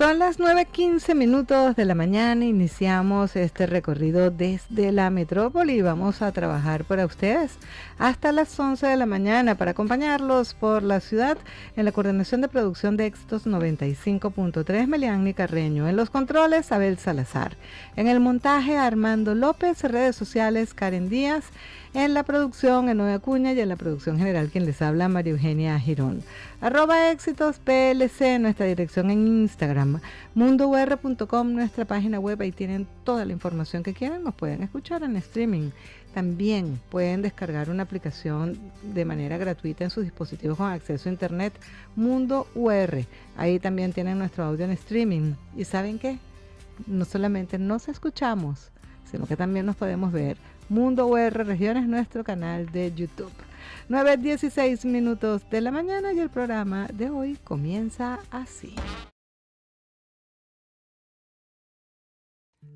Son las 9:15 de la mañana, iniciamos este recorrido desde la metrópoli y vamos a trabajar para ustedes hasta las 11 de la mañana para acompañarlos por la ciudad en la coordinación de producción de Éxitos 95.3, Meliani Carreño, en los controles Abel Salazar, en el montaje Armando López, redes sociales Karen Díaz, en la producción Enoe Acuña y en la producción general quien les habla María Eugenia Girón. @éxitos PLC, nuestra dirección en Instagram, mundour.com, nuestra página web, ahí tienen toda la información que quieran, nos pueden escuchar en streaming. También pueden descargar una aplicación de manera gratuita en sus dispositivos con acceso a internet, Mundo UR. Ahí también tienen nuestro audio en streaming. ¿Y saben qué? No solamente nos escuchamos, sino que también nos podemos ver. Mundo UR Regiones, nuestro canal de YouTube. 9:16 de la mañana y el programa de hoy comienza así.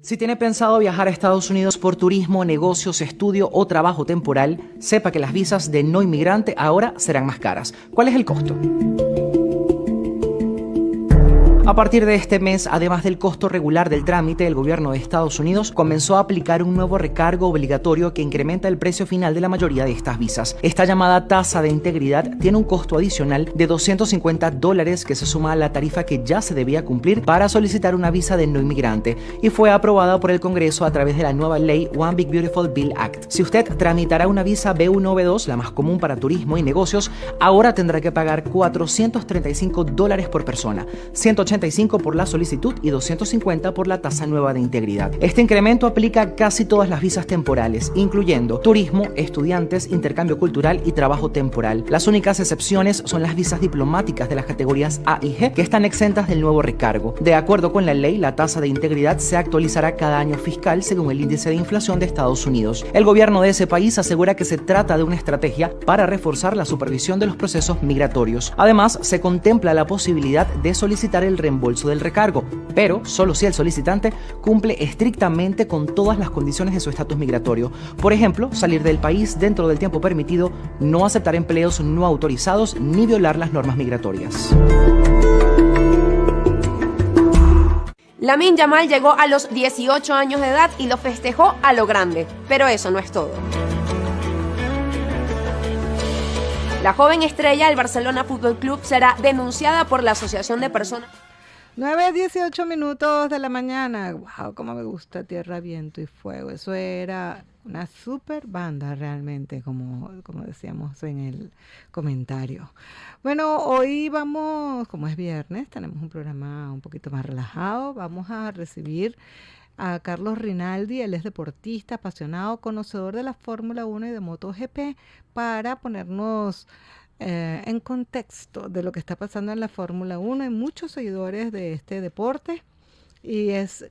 Si tiene pensado viajar a Estados Unidos por turismo, negocios, estudio o trabajo temporal, sepa que las visas de no inmigrante ahora serán más caras. ¿Cuál es el costo? A partir de este mes, además del costo regular del trámite, el gobierno de Estados Unidos comenzó a aplicar un nuevo recargo obligatorio que incrementa el precio final de la mayoría de estas visas. Esta llamada tasa de integridad tiene un costo adicional de $250 que se suma a la tarifa que ya se debía cumplir para solicitar una visa de no inmigrante y fue aprobada por el Congreso a través de la nueva ley One Big Beautiful Bill Act. Si usted tramitará una visa B1 o B2, la más común para turismo y negocios, ahora tendrá que pagar $435 por persona, 185 por la solicitud y 250 por la tasa nueva de integridad. Este incremento aplica a casi todas las visas temporales, incluyendo turismo, estudiantes, intercambio cultural y trabajo temporal. Las únicas excepciones son las visas diplomáticas de las categorías A y G, que están exentas del nuevo recargo. De acuerdo con la ley, la tasa de integridad se actualizará cada año fiscal según el índice de inflación de Estados Unidos. El gobierno de ese país asegura que se trata de una estrategia para reforzar la supervisión de los procesos migratorios. Además, se contempla la posibilidad de solicitar el reembolso del recargo, pero solo si el solicitante cumple estrictamente con todas las condiciones de su estatus migratorio. Por ejemplo, salir del país dentro del tiempo permitido, no aceptar empleos no autorizados ni violar las normas migratorias. Lamine Yamal llegó a los 18 años de edad y lo festejó a lo grande, pero eso no es todo. La joven estrella del Barcelona Fútbol Club será denunciada por la Asociación de Personas. 9:18 de la mañana. Wow, cómo me gusta Tierra, Viento y Fuego. Eso era una super banda realmente, como decíamos en el comentario. Bueno, hoy vamos, como es viernes, tenemos un programa un poquito más relajado. Vamos a recibir a Carlos Rinaldi. Él es deportista, apasionado, conocedor de la Fórmula 1 y de MotoGP, para ponernos en contexto de lo que está pasando en la Fórmula 1. Hay muchos seguidores de este deporte y es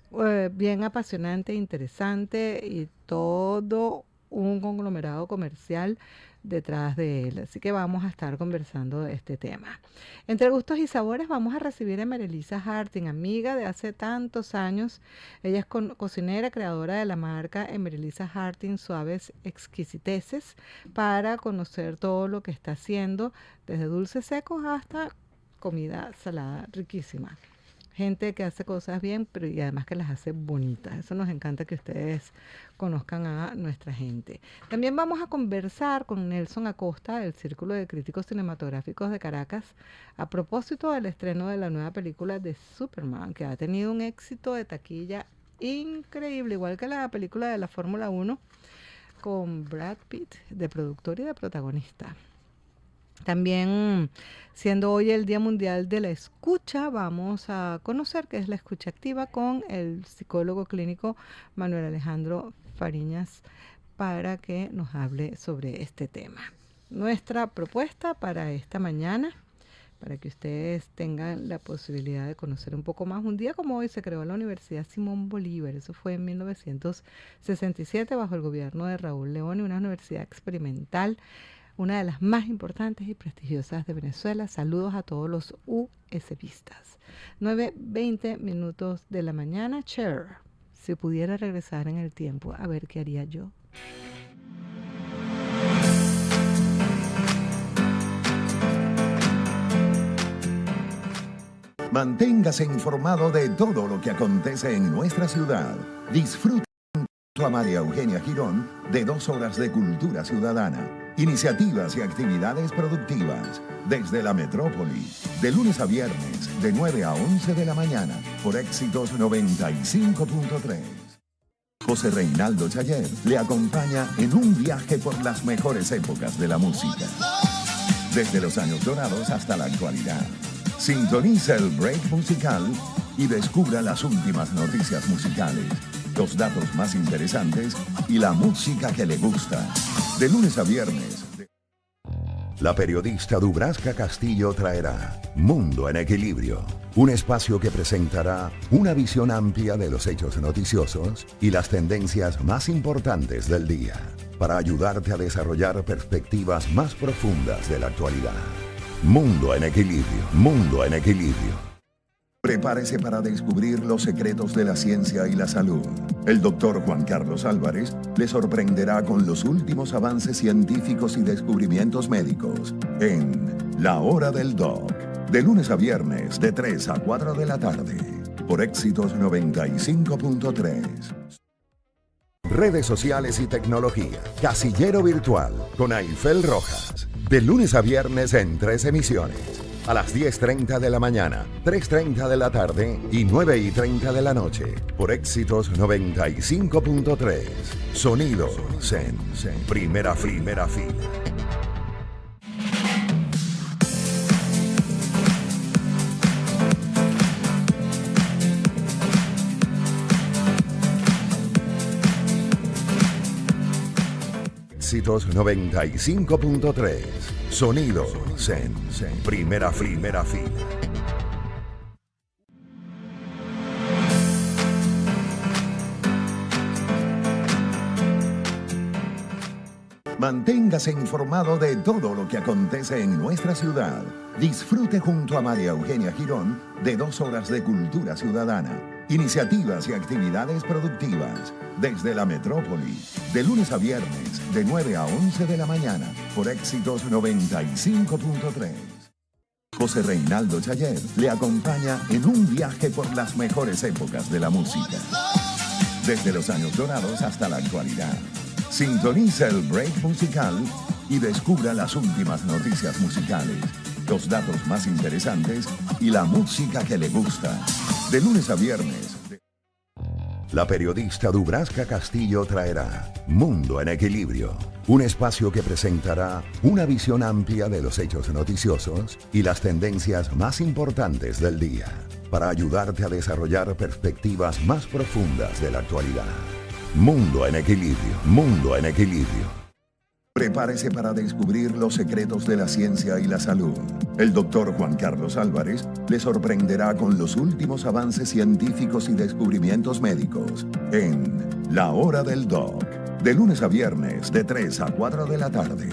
bien apasionante, interesante y todo un conglomerado comercial detrás de él. Así que vamos a estar conversando de este tema. Entre gustos y sabores vamos a recibir a Marilisa Harting, amiga de hace tantos años. Ella es cocinera, creadora de la marca Marilisa Harting Suaves Exquisiteces, para conocer todo lo que está haciendo, desde dulces secos hasta comida salada riquísima. Gente que hace cosas bien, pero y además que las hace bonitas. Eso nos encanta que ustedes conozcan a nuestra gente. También vamos a conversar con Nelson Acosta del Círculo de Críticos Cinematográficos de Caracas a propósito del estreno de la nueva película de Superman, que ha tenido un éxito de taquilla increíble, igual que la película de la Fórmula 1, con Brad Pitt de productor y de protagonista. También, siendo hoy el Día Mundial de la Escucha, vamos a conocer qué es la escucha activa con el psicólogo clínico Manuel Alejandro Fariñas, para que nos hable sobre este tema. Nuestra propuesta para esta mañana, para que ustedes tengan la posibilidad de conocer un poco más. Un día como hoy se creó la Universidad Simón Bolívar. Eso fue en 1967 bajo el gobierno de Raúl León, una universidad experimental, una de las más importantes y prestigiosas de Venezuela. Saludos a todos los USPistas. 9:20 de la mañana. Cher, si pudiera regresar en el tiempo, a ver qué haría yo. Manténgase informado de todo lo que acontece en nuestra ciudad. Disfrute junto a María Eugenia Girón de 2 horas de cultura ciudadana, iniciativas y actividades productivas desde la metrópoli, de lunes a viernes, de 9 a 11 de la mañana, por Éxitos 95.3. José Reinaldo Chayer le acompaña en un viaje por las mejores épocas de la música, desde los años dorados hasta la actualidad. Sintoniza el break musical y descubra las últimas noticias musicales, los datos más interesantes y la música que le gusta. De lunes a viernes. La periodista Dubrasca Castillo traerá Mundo en Equilibrio, un espacio que presentará una visión amplia de los hechos noticiosos y las tendencias más importantes del día, para ayudarte a desarrollar perspectivas más profundas de la actualidad. Mundo en Equilibrio, Mundo en Equilibrio. Prepárese para descubrir los secretos de la ciencia y la salud. El doctor Juan Carlos Álvarez le sorprenderá con los últimos avances científicos y descubrimientos médicos en La Hora del Doc, de lunes a viernes de 3 a 4 de la tarde, por Éxitos 95.3. Redes sociales y tecnología. Casillero Virtual con Aifel Rojas. De lunes a viernes en 3 emisiones. A las 10:30 de la mañana, 3:30 de la tarde y 9:30 de la noche. Por Éxitos 95.3. Sonido Zen. Primera fila. Éxitos 95.3. Sonido Zen. Primera fila. Manténgase informado de todo lo que acontece en nuestra ciudad. Disfrute junto a María Eugenia Girón de 2 horas de cultura ciudadana, iniciativas y actividades productivas desde la metrópoli, de lunes a viernes, de 9 a 11 de la mañana, por Éxitos 95.3. José Reinaldo Chayer le acompaña en un viaje por las mejores épocas de la música, desde los años dorados hasta la actualidad. Sintoniza el break musical y descubra las últimas noticias musicales, los datos más interesantes y la música que le gusta. De lunes a viernes. La periodista Dubrasca Castillo traerá Mundo en Equilibrio, un espacio que presentará una visión amplia de los hechos noticiosos y las tendencias más importantes del día, para ayudarte a desarrollar perspectivas más profundas de la actualidad. Mundo en Equilibrio, Mundo en Equilibrio. Prepárese para descubrir los secretos de la ciencia y la salud. El doctor Juan Carlos Álvarez le sorprenderá con los últimos avances científicos y descubrimientos médicos en La Hora del Doc, de lunes a viernes de 3 a 4 de la tarde,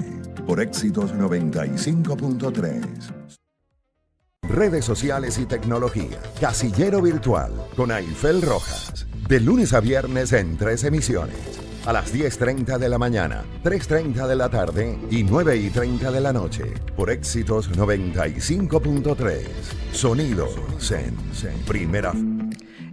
por Éxitos 95.3. Redes sociales y tecnología. Casillero Virtual con Aifel Rojas, de lunes a viernes en 3 emisiones. A las 10:30 de la mañana, 3:30 de la tarde y 9:30 de la noche, por Éxitos 95.3. Sonido Zen. Primera.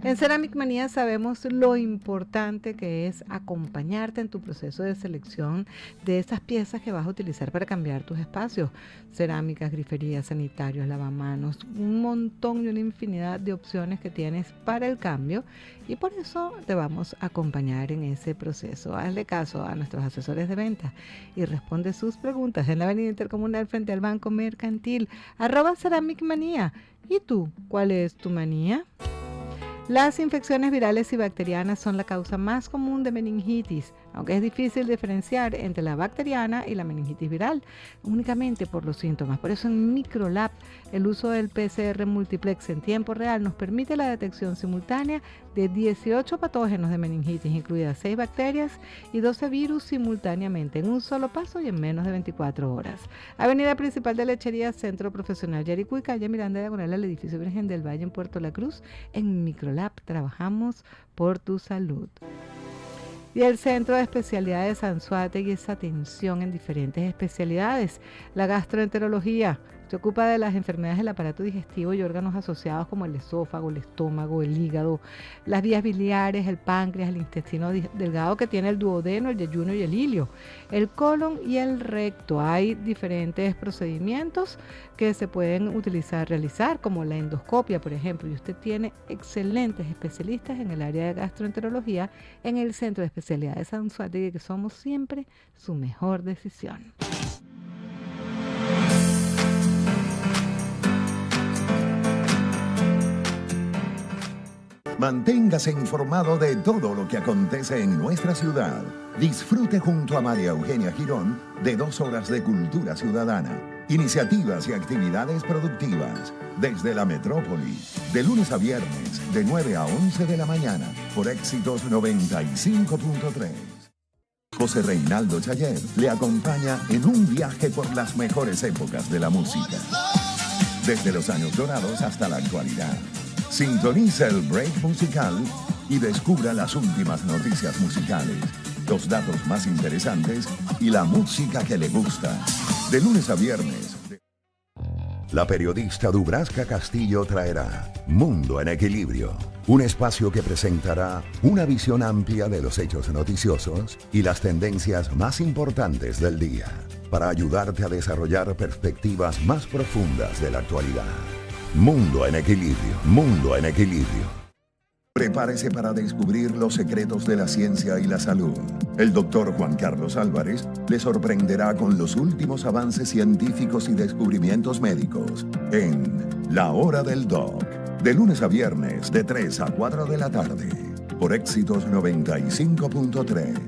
En Ceramic Manía sabemos lo importante que es acompañarte en tu proceso de selección de esas piezas que vas a utilizar para cambiar tus espacios. Cerámicas, griferías, sanitarios, lavamanos, un montón y una infinidad de opciones que tienes para el cambio, y por eso te vamos a acompañar en ese proceso. Hazle caso a nuestros asesores de venta y responde sus preguntas en la Avenida Intercomunal frente al Banco Mercantil, @Ceramic Manía. ¿Y tú, cuál es tu manía? Las infecciones virales y bacterianas son la causa más común de meningitis, aunque es difícil diferenciar entre la bacteriana y la meningitis viral, únicamente por los síntomas. Por eso en Microlab el uso del PCR multiplex en tiempo real nos permite la detección simultánea de 18 patógenos de meningitis, incluidas 6 bacterias y 12 virus simultáneamente, en un solo paso y en menos de 24 horas. Avenida Principal de Lechería, Centro Profesional Yaricu y calle Miranda Diagonal al Edificio Virgen del Valle en Puerto La Cruz. En Microlab trabajamos por tu salud. Y el Centro de Especialidades Anzoátegui es atención en diferentes especialidades: la gastroenterología, Se ocupa de las enfermedades del aparato digestivo y órganos asociados como el esófago, el estómago, el hígado, las vías biliares, el páncreas, el intestino delgado que tiene el duodeno, el yeyuno y el ilio, el colon y el recto. Hay diferentes procedimientos que se pueden realizar, como la endoscopia, por ejemplo, y usted tiene excelentes especialistas en el área de gastroenterología en el Centro de Especialidades Anzoátegui, que somos siempre su mejor decisión. Manténgase informado de todo lo que acontece en nuestra ciudad. Disfrute junto a María Eugenia Girón de 2 horas de cultura ciudadana, iniciativas y actividades productivas desde la metrópoli, de lunes a viernes, de 9 a 11 de la mañana, por Éxitos 95.3. José Reinaldo Chayer le acompaña en un viaje por las mejores épocas de la música, desde los años dorados hasta la actualidad. Sintoniza el break musical y descubra las últimas noticias musicales, los datos más interesantes y la música que le gusta. De lunes a viernes. La periodista Dubrasca Castillo traerá Mundo en Equilibrio, un espacio que presentará una visión amplia de los hechos noticiosos y las tendencias más importantes del día, para ayudarte a desarrollar perspectivas más profundas de la actualidad. Mundo en Equilibrio, Mundo en Equilibrio. Prepárese para descubrir los secretos de la ciencia y la salud. El doctor Juan Carlos Álvarez le sorprenderá con los últimos avances científicos y descubrimientos médicos en La Hora del Doc, de lunes a viernes de 3 a 4 de la tarde, por Éxitos 95.3.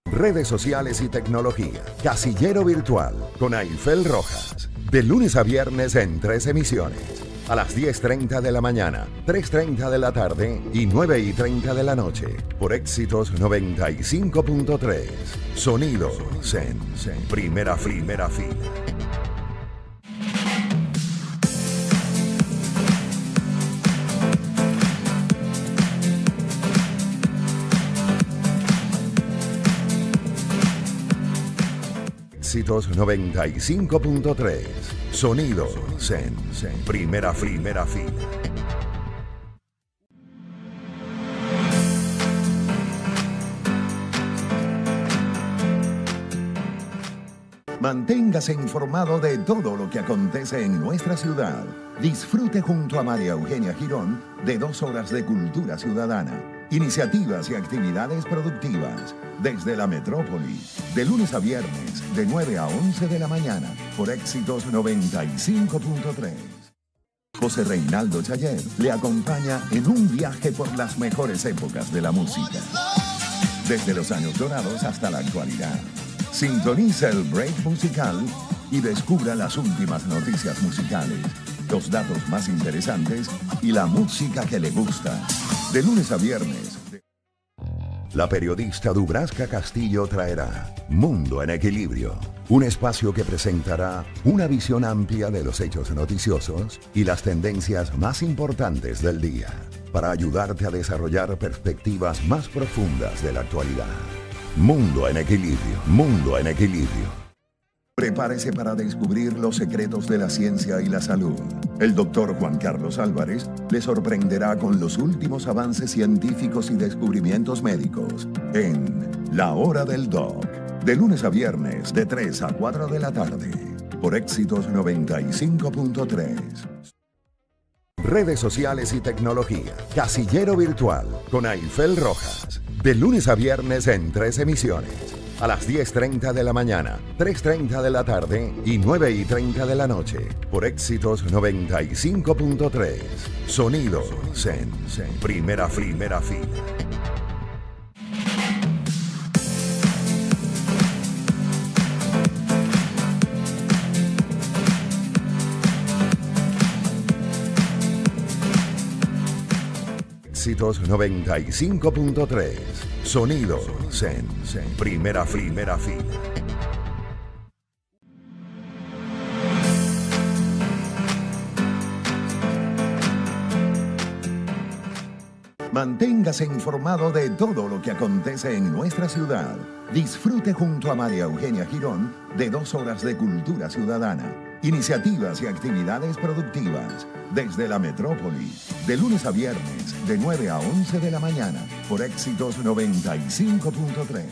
Redes sociales y tecnología. Casillero Virtual con Aifel Rojas. De lunes a viernes en 3 emisiones. A las 10:30 de la mañana, 3:30 de la tarde y 9:30 de la noche. Por Éxitos 95.3. Sonido Zen. Primera fila. Éxitos 95.3. Sonido Zen. Primera fila. Manténgase informado de todo lo que acontece en nuestra ciudad. Disfrute junto a María Eugenia Girón de 2 horas de cultura ciudadana, iniciativas y actividades productivas desde la metrópoli, de lunes a viernes, de 9 a 11 de la mañana, por Éxitos 95.3. José Reinaldo Chayer le acompaña en un viaje por las mejores épocas de la música, desde los años dorados hasta la actualidad. Sintoniza el break musical y descubra las últimas noticias musicales, los datos más interesantes y la música que le gusta. De lunes a viernes. La periodista Dubrasca Castillo traerá Mundo en Equilibrio, un espacio que presentará una visión amplia de los hechos noticiosos y las tendencias más importantes del día, para ayudarte a desarrollar perspectivas más profundas de la actualidad. Mundo en Equilibrio, Mundo en Equilibrio. Prepárese para descubrir los secretos de la ciencia y la salud. El doctor Juan Carlos Álvarez le sorprenderá con los últimos avances científicos y descubrimientos médicos en La Hora del Doc, de lunes a viernes de 3 a 4 de la tarde, por Éxitos 95.3. Redes sociales y tecnología. Casillero Virtual con Aifel Rojas, de lunes a viernes en 3 emisiones. A las 10:30 de la mañana, 3:30 de la tarde y 9:30 de la noche, por Éxitos 95.3. Sonido Zen. Primera fila. Éxitos 95.3. Sonido Zen. Primera fila. Manténgase informado de todo lo que acontece en nuestra ciudad. Disfrute junto a María Eugenia Girón de 2 horas de cultura ciudadana, Iniciativas y actividades productivas desde la metrópoli, de lunes a viernes, de 9 a 11 de la mañana, por Éxitos 95.3.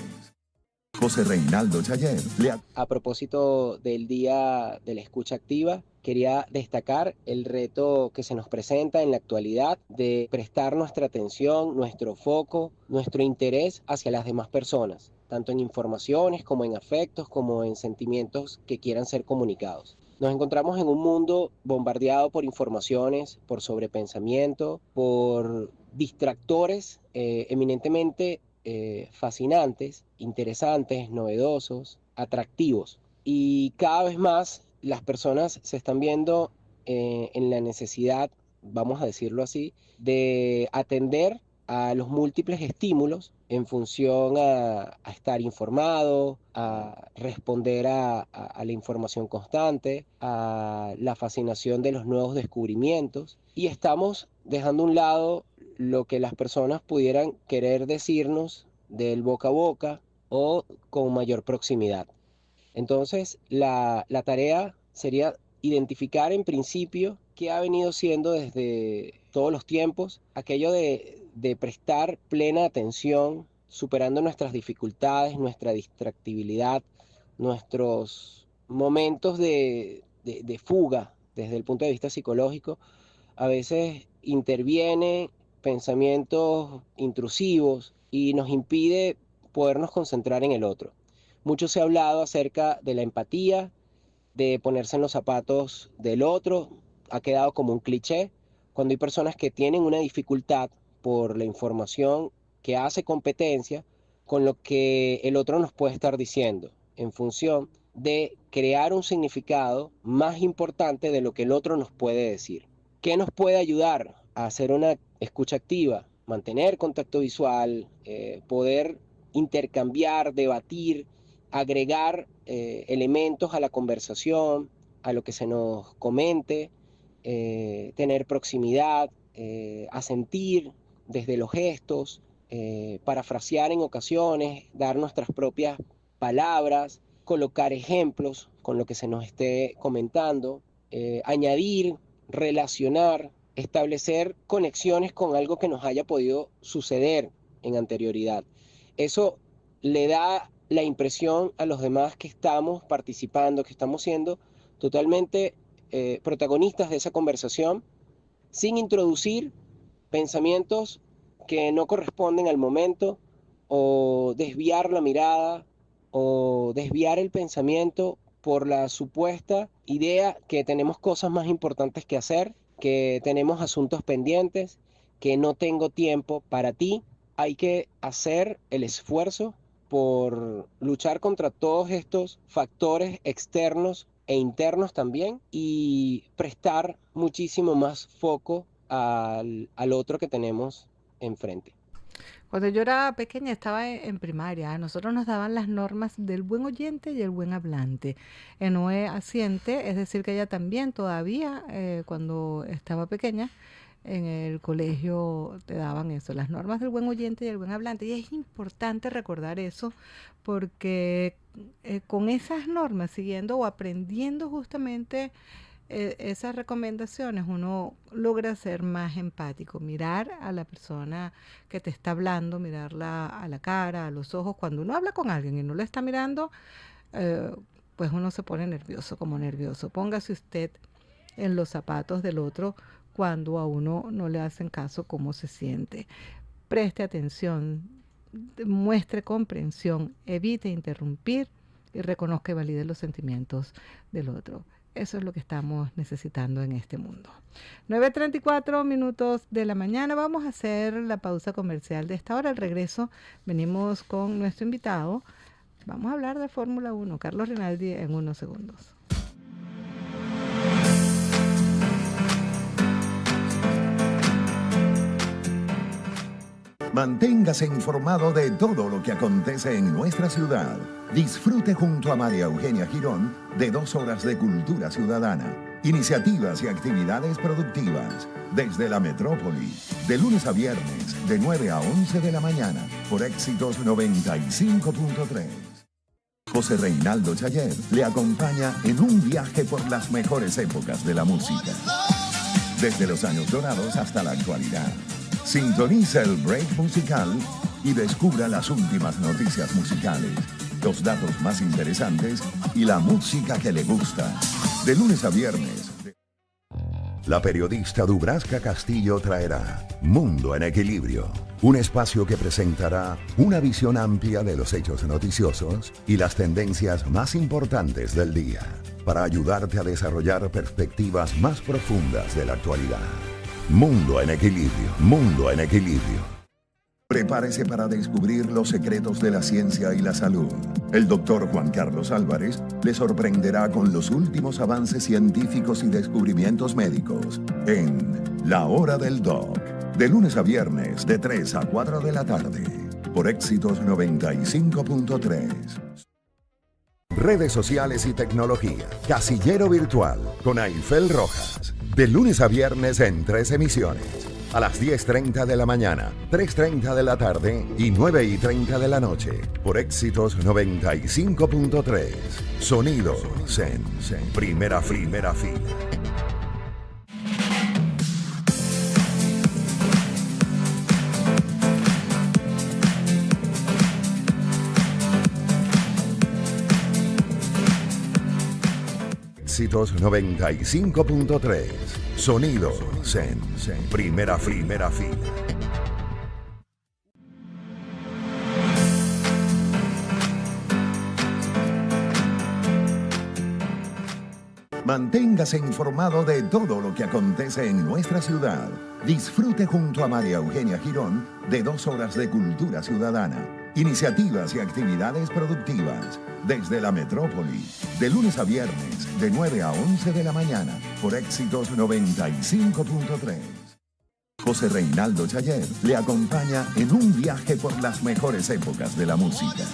José Reinaldo Chayer A propósito del Día de la Escucha Activa, quería destacar el reto que se nos presenta en la actualidad de prestar nuestra atención, nuestro foco, nuestro interés hacia las demás personas, tanto en informaciones como en afectos, como en sentimientos que quieran ser comunicados. Nos encontramos en un mundo bombardeado por informaciones, por sobrepensamiento, por distractores eminentemente fascinantes, interesantes, novedosos, atractivos. Y cada vez más las personas se están viendo en la necesidad, vamos a decirlo así, de atender a los múltiples estímulos en función a estar informado, a responder a la información constante, a la fascinación de los nuevos descubrimientos. Y estamos dejando a un lado lo que las personas pudieran querer decirnos del boca a boca o con mayor proximidad. Entonces, la tarea sería identificar en principio qué ha venido siendo desde todos los tiempos aquello de prestar plena atención, superando nuestras dificultades, nuestra distractibilidad, nuestros momentos de fuga desde el punto de vista psicológico. A veces interviene pensamientos intrusivos y nos impide podernos concentrar en el otro. Mucho se ha hablado acerca de la empatía, de ponerse en los zapatos del otro, ha quedado como un cliché, cuando hay personas que tienen una dificultad por la información que hace competencia con lo que el otro nos puede estar diciendo, en función de crear un significado más importante de lo que el otro nos puede decir. ¿Qué nos puede ayudar a hacer una escucha activa? Mantener contacto visual, poder intercambiar, debatir, agregar elementos a la conversación, a lo que se nos comente, tener proximidad, asentir desde los gestos, parafrasear en ocasiones, dar nuestras propias palabras, colocar ejemplos con lo que se nos esté comentando, añadir, relacionar, establecer conexiones con algo que nos haya podido suceder en anterioridad. Eso le da la impresión a los demás que estamos participando, que estamos siendo totalmente protagonistas de esa conversación, sin introducir pensamientos que no corresponden al momento, o desviar la mirada, o desviar el pensamiento por la supuesta idea que tenemos cosas más importantes que hacer, que tenemos asuntos pendientes, que no tengo tiempo para ti. Hay que hacer el esfuerzo por luchar contra todos estos factores externos e internos también y prestar muchísimo más foco al otro que tenemos enfrente. Cuando yo era pequeña, estaba en primaria, a nosotros nos daban las normas del buen oyente y el buen hablante. Noé Asiente, es decir, que ella también todavía, cuando estaba pequeña, en el colegio te daban eso, las normas del buen oyente y el buen hablante. Y es importante recordar eso porque con esas normas, siguiendo o aprendiendo justamente esas recomendaciones, uno logra ser más empático, mirar a la persona que te está hablando, mirarla a la cara, a los ojos. Cuando uno habla con alguien y no lo está mirando, pues uno se pone nervioso, como nervioso. Póngase usted en los zapatos del otro cuando a uno no le hacen caso, cómo se siente. Preste atención, muestre comprensión, evite interrumpir y reconozca y valide los sentimientos del otro. Eso es lo que estamos necesitando en este mundo. 9:34 minutos de la mañana. Vamos a hacer la pausa comercial de esta hora. Al regreso venimos con nuestro invitado. Vamos a hablar de Fórmula 1. Carlos Rinaldi en unos segundos. Manténgase informado de todo lo que acontece en nuestra ciudad. Disfrute junto a María Eugenia Girón de 2 horas de cultura ciudadana, iniciativas y actividades productivas desde la metrópoli, de lunes a viernes, de 9 a 11 de la mañana, por Éxitos 95.3. José Reinaldo Chayer le acompaña en un viaje por las mejores épocas de la música. Desde los años dorados hasta la actualidad. Sintoniza el break musical y descubra las últimas noticias musicales, los datos más interesantes y la música que le gusta. De lunes a viernes. La periodista Dubrasca Castillo traerá Mundo en Equilibrio, un espacio que presentará una visión amplia de los hechos noticiosos y las tendencias más importantes del día, para ayudarte a desarrollar perspectivas más profundas de la actualidad. Mundo en Equilibrio, Mundo en Equilibrio. Prepárese para descubrir los secretos de la ciencia y la salud. El doctor Juan Carlos Álvarez le sorprenderá con los últimos avances científicos y descubrimientos médicos en La Hora del Doc, de lunes a viernes de 3 a 4 de la tarde, por Éxitos 95.3. Redes sociales y tecnología. Casillero Virtual con Aifel Rojas. De lunes a viernes en 3 emisiones. A las 10:30 de la mañana, 3:30 de la tarde y 9:30 de la noche. Por Éxitos 95.3. Sonido Zen. Primera fila. Éxitos 95.3. Sonido Zen. Primera fila. Manténgase informado de todo lo que acontece en nuestra ciudad. Disfrute junto a María Eugenia Girón de 2 horas de cultura ciudadana, iniciativas y actividades productivas desde la metrópoli, de lunes a viernes, de 9 a 11 de la mañana, por Éxitos 95.3. José Reinaldo Chayer le acompaña en un viaje por las mejores épocas de la música.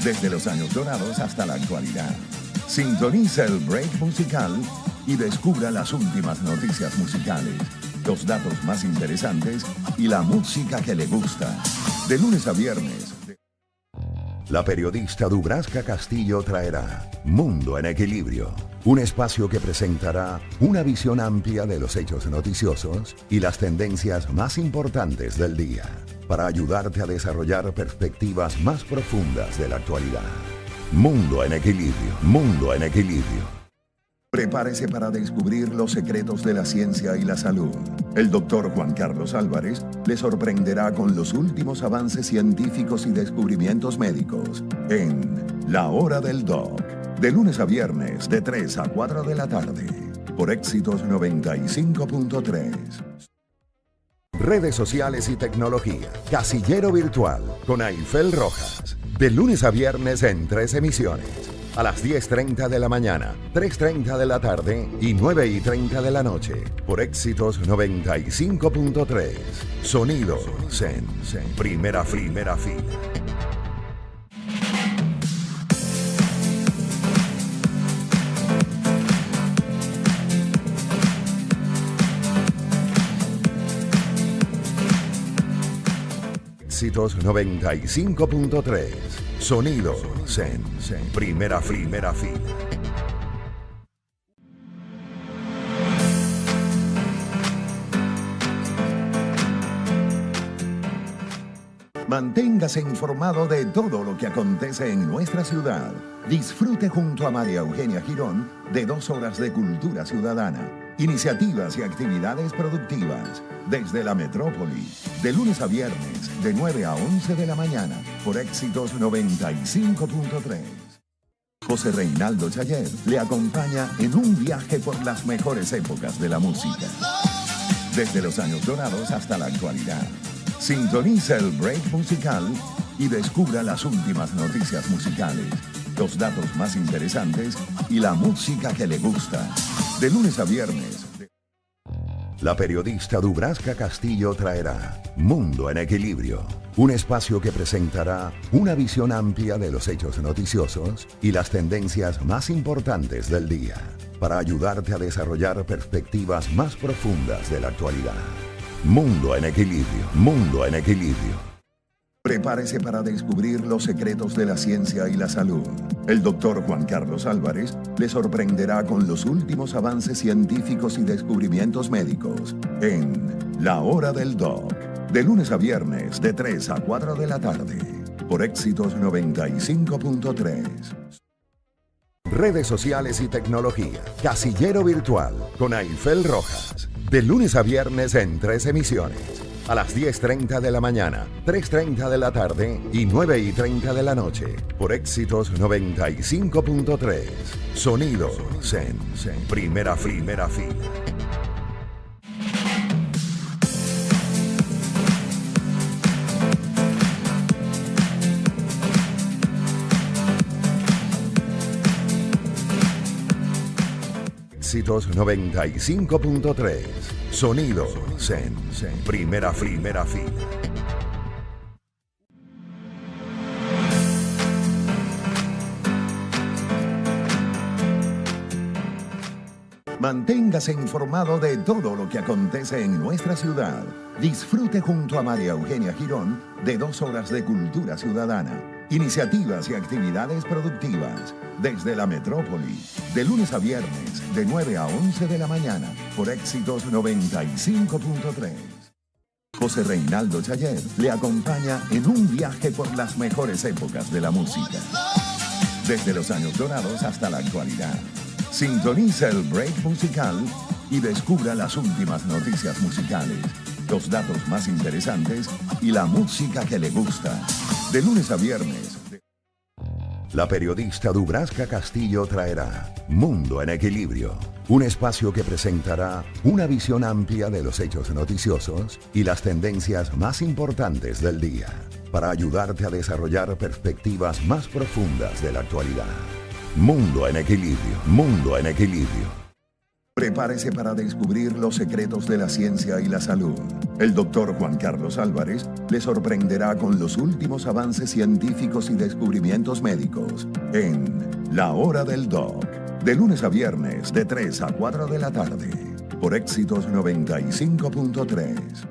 Desde los años dorados hasta la actualidad. Sintoniza el break musical y descubra las últimas noticias musicales, los datos más interesantes y la música que le gusta. De lunes a viernes. La periodista Dubrasca Castillo traerá Mundo en Equilibrio, un espacio que presentará una visión amplia de los hechos noticiosos y las tendencias más importantes del día, para ayudarte a desarrollar perspectivas más profundas de la actualidad. Mundo en Equilibrio, Mundo en Equilibrio. Prepárese para descubrir los secretos de la ciencia y la salud. El doctor Juan Carlos Álvarez le sorprenderá con los últimos avances científicos y descubrimientos médicos en La Hora del Doc, de lunes a viernes de 3 a 4 de la tarde, por Éxitos 95.3. Redes sociales y tecnología. Casillero Virtual con Aifel Rojas. De lunes a viernes en 3 emisiones. A las 10:30 de la mañana, 3:30 de la tarde y 9:30 de la noche. Por Éxitos 95.3. Sonido Zen. Primera fila. Éxitos 95.3. Sonido Zen. Primera fila. Manténgase informado de todo lo que acontece en nuestra ciudad. Disfrute junto a María Eugenia Girón de 2 horas de cultura ciudadana, iniciativas y actividades productivas desde la metrópoli, de lunes a viernes, de 9 a 11 de la mañana, por Éxitos 95.3. José Reinaldo Chayer le acompaña en un viaje por las mejores épocas de la música. Desde los años dorados hasta la actualidad. Sintoniza el break musical y descubra las últimas noticias musicales, los datos más interesantes y la música que le gusta. De lunes a viernes. La periodista Dubrasca Castillo traerá Mundo en Equilibrio, un espacio que presentará una visión amplia de los hechos noticiosos y las tendencias más importantes del día, para ayudarte a desarrollar perspectivas más profundas de la actualidad. Mundo en Equilibrio, Mundo en Equilibrio. Prepárese para descubrir los secretos de la ciencia y la salud. El doctor Juan Carlos Álvarez le sorprenderá con los últimos avances científicos y descubrimientos médicos en La Hora del Doc, de lunes a viernes de 3 a 4 de la tarde, por Éxitos 95.3. Redes sociales y tecnología. Casillero Virtual con Aifel Rojas. De lunes a viernes en 3 emisiones. A las 10:30 de la mañana, 3:30 de la tarde y 9:30 de la noche. Por Éxitos 95.3. Sonido Zen. Primera fila. Éxitos 95.3. Sonido Zen. Primera fila. Manténgase informado de todo lo que acontece en nuestra ciudad. Disfrute junto a María Eugenia Girón de 2 horas de cultura ciudadana, iniciativas y actividades productivas desde la metrópoli, de lunes a viernes, de 9 a 11 de la mañana, por Éxitos 95.3. José Reinaldo Chayer le acompaña en un viaje por las mejores épocas de la música, desde los años dorados hasta la actualidad. Sintoniza el break musical y descubra las últimas noticias musicales, los datos más interesantes y la música que le gusta. De lunes a viernes. La periodista Dubrasca Castillo traerá Mundo en Equilibrio, un espacio que presentará una visión amplia de los hechos noticiosos y las tendencias más importantes del día, para ayudarte a desarrollar perspectivas más profundas de la actualidad. Mundo en Equilibrio. Prepárese para descubrir los secretos de la ciencia y la salud. El doctor Juan Carlos Álvarez le sorprenderá con los últimos avances científicos y descubrimientos médicos en La Hora del Doc, de lunes a viernes de 3 a 4 de la tarde, por Éxitos 95.3.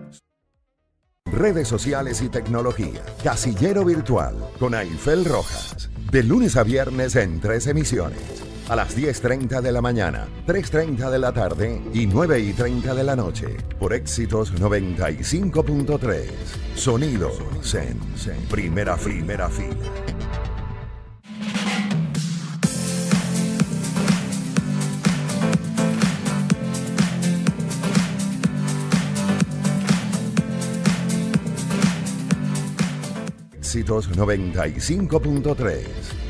Redes sociales y tecnología. Casillero Virtual con Aifel Rojas. De lunes a viernes en 3 emisiones. A las 10:30 de la mañana, 3:30 de la tarde y 9:30 de la noche. Por Éxitos 95.3. Sonido Zen. Primera fila. Éxitos 95.3.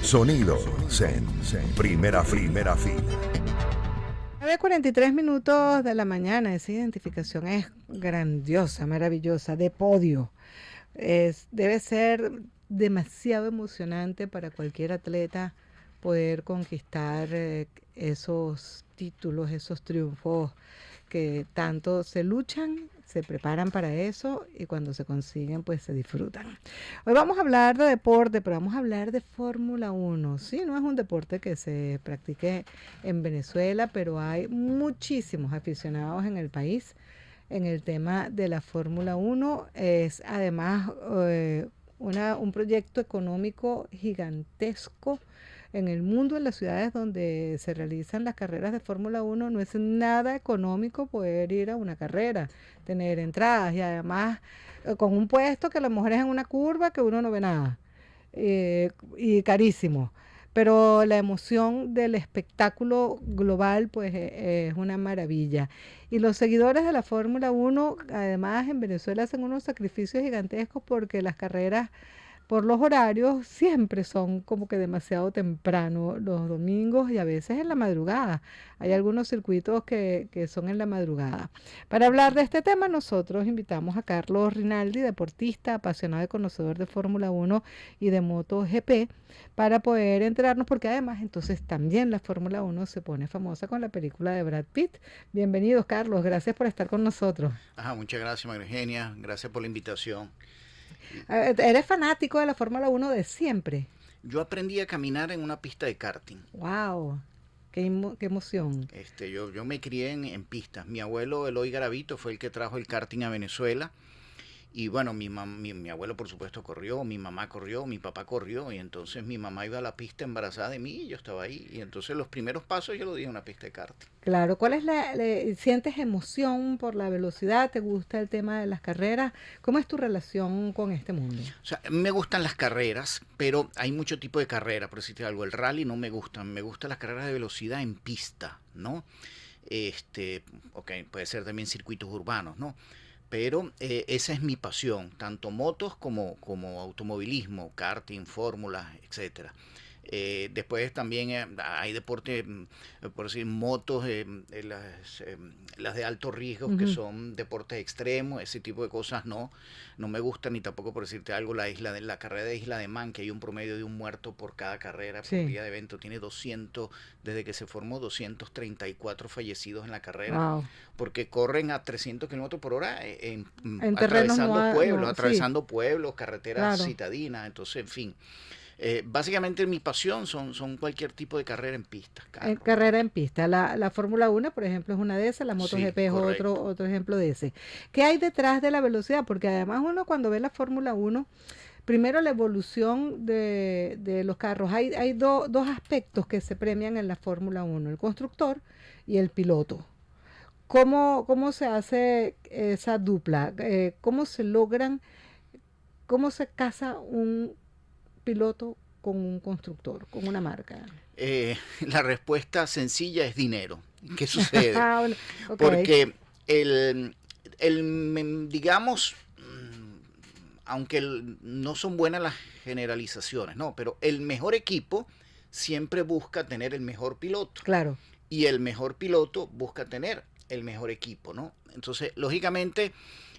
Sonido Zen. Primera fila. 9:43 minutos de la mañana. Esa identificación es grandiosa, maravillosa, de podio. Debe ser demasiado emocionante para cualquier atleta poder conquistar esos títulos, esos triunfos que tanto se luchan, se preparan para eso y cuando se consiguen pues se disfrutan. Hoy vamos a hablar de deporte, pero vamos a hablar de Fórmula 1. Sí, no es un deporte que se practique en Venezuela, pero hay muchísimos aficionados en el país en el tema de la Fórmula 1. Es además un proyecto económico gigantesco en el mundo. En las ciudades donde se realizan las carreras de Fórmula 1 no es nada económico poder ir a una carrera, tener entradas y además con un puesto que a lo mejor es en una curva que uno no ve nada y carísimo. Pero la emoción del espectáculo global pues es una maravilla. Y los seguidores de la Fórmula 1 además en Venezuela hacen unos sacrificios gigantescos porque las carreras por los horarios siempre son como que demasiado temprano los domingos y a veces en la madrugada. Hay algunos circuitos que son en la madrugada. Para hablar de este tema nosotros invitamos a Carlos Rinaldi, deportista, apasionado y conocedor de Fórmula 1 y de MotoGP, para poder enterarnos porque además entonces también la Fórmula 1 se pone famosa con la película de Brad Pitt. Bienvenidos, Carlos, gracias por estar con nosotros. Muchas gracias, María Eugenia, gracias por la invitación. ¿Eres fanático de la Fórmula 1 de siempre? Yo aprendí a caminar en una pista de karting. ¡Wow! ¡Qué emoción! Yo me crié en pistas. Mi abuelo Eloy Garavito fue el que trajo el karting a Venezuela Y bueno, mi abuelo por supuesto corrió, mi mamá corrió, mi papá corrió, y entonces mi mamá iba a la pista embarazada de mí y yo estaba ahí. Y entonces los primeros pasos yo lo di en una pista de karting. Claro, ¿cuál es sientes emoción por la velocidad? ¿Te gusta el tema de las carreras? ¿Cómo es tu relación con este mundo? O sea, me gustan las carreras, pero hay mucho tipo de carrera, por decirte algo. El rally no me gustan, me gustan las carreras de velocidad en pista, ¿no? Ok, puede ser también circuitos urbanos, ¿no? Pero esa es mi pasión, tanto motos como automovilismo, karting, fórmulas, etcétera. Después también hay deportes, por decir, motos, las de alto riesgo, que son deportes extremos, ese tipo de cosas no me gustan, ni tampoco, por decirte algo, la carrera de Isla de Man, que hay un promedio de un muerto por cada carrera, por día de evento, tiene 200, desde que se formó, 234 fallecidos en la carrera, Wow. porque corren a 300 kilómetros por hora terrenos atravesando pueblos, carreteras Claro. citadinas, entonces, en fin. Básicamente mi pasión son cualquier tipo de carrera en pista. En carrera en pista. La Fórmula 1, por ejemplo, es una de esas, la MotoGP es correcto. otro ejemplo de ese. ¿Qué hay detrás de la velocidad? Porque además uno cuando ve la Fórmula 1, primero la evolución de los carros. Hay dos aspectos que se premian en la Fórmula 1, el constructor y el piloto. ¿Cómo se hace esa dupla? ¿Cómo se casa un piloto con un constructor, con una marca? La respuesta sencilla es dinero. ¿Qué sucede? Bueno, ok. Porque digamos, aunque no son buenas las generalizaciones, ¿no? Pero el mejor equipo siempre busca tener el mejor piloto. Claro. Y el mejor piloto busca tener el mejor equipo, ¿no? Entonces, lógicamente,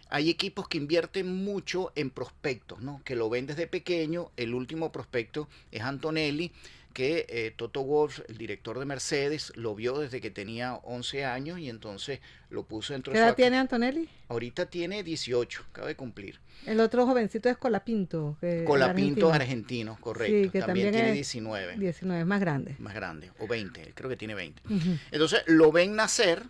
hay equipos que invierten mucho en prospectos, ¿no? Que lo ven desde pequeño. El último prospecto es Antonelli, que Toto Wolff, el director de Mercedes, lo vio desde que tenía 11 años y entonces lo puso dentro ¿Qué de su... edad tiene Antonelli? Ahorita tiene 18, acaba de cumplir. El otro jovencito es Colapinto. Colapinto argentino, correcto. Sí, que también tiene es 19. 19, es más grande. Más grande, o 20, creo que tiene 20. Ujú. Entonces lo ven nacer,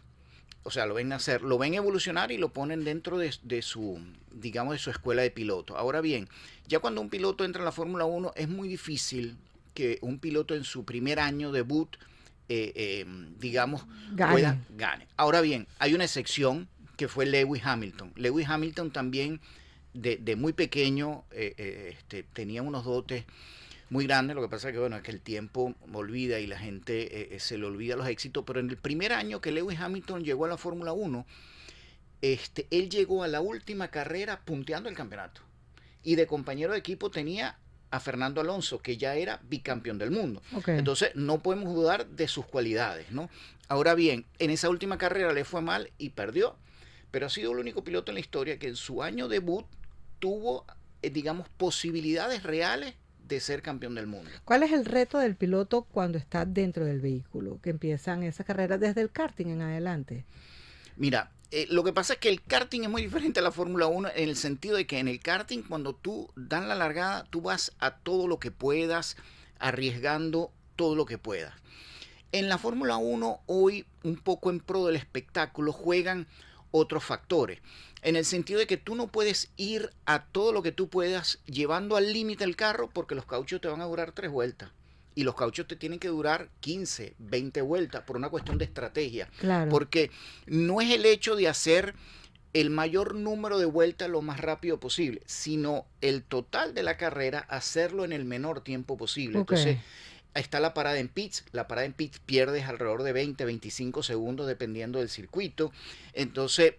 lo ven evolucionar y lo ponen dentro de su, digamos, de su escuela de piloto. Ahora bien, ya cuando un piloto entra en la Fórmula 1 es muy difícil que un piloto en su primer año debut, digamos, gane. Ahora bien, hay una excepción que fue Lewis Hamilton. Lewis Hamilton también de muy pequeño tenía unos dotes muy grandes. Lo que pasa es que, bueno, es que el tiempo olvida y la gente se le olvida los éxitos, pero en el primer año que Lewis Hamilton llegó a la Fórmula 1, él llegó a la última carrera punteando el campeonato. Y de compañero de equipo tenía a Fernando Alonso, que ya era bicampeón del mundo. Okay. Entonces, no podemos dudar de sus cualidades, ¿no? Ahora bien, en esa última carrera le fue mal y perdió, pero ha sido el único piloto en la historia que en su año debut tuvo, digamos, posibilidades reales de ser campeón del mundo. ¿Cuál es el reto del piloto cuando está dentro del vehículo, que empiezan esas carreras desde el karting en adelante? Mira, lo que pasa es que el karting es muy diferente a la Fórmula 1 en el sentido de que en el karting, cuando tú dan la largada, tú vas a todo lo que puedas, arriesgando todo lo que puedas. En la Fórmula 1 hoy, un poco en pro del espectáculo, juegan otros factores, en el sentido de que tú no puedes ir a todo lo que tú puedas llevando al límite el carro, porque los cauchos te van a durar 3 vueltas. Y los cauchos te tienen que durar 15, 20 vueltas por una cuestión de estrategia. Claro. Porque no es el hecho de hacer el mayor número de vueltas lo más rápido posible, sino el total de la carrera, hacerlo en el menor tiempo posible. Okay. Entonces, está la parada en pits. La parada en pits pierdes alrededor de 20, 25 segundos dependiendo del circuito. Entonces,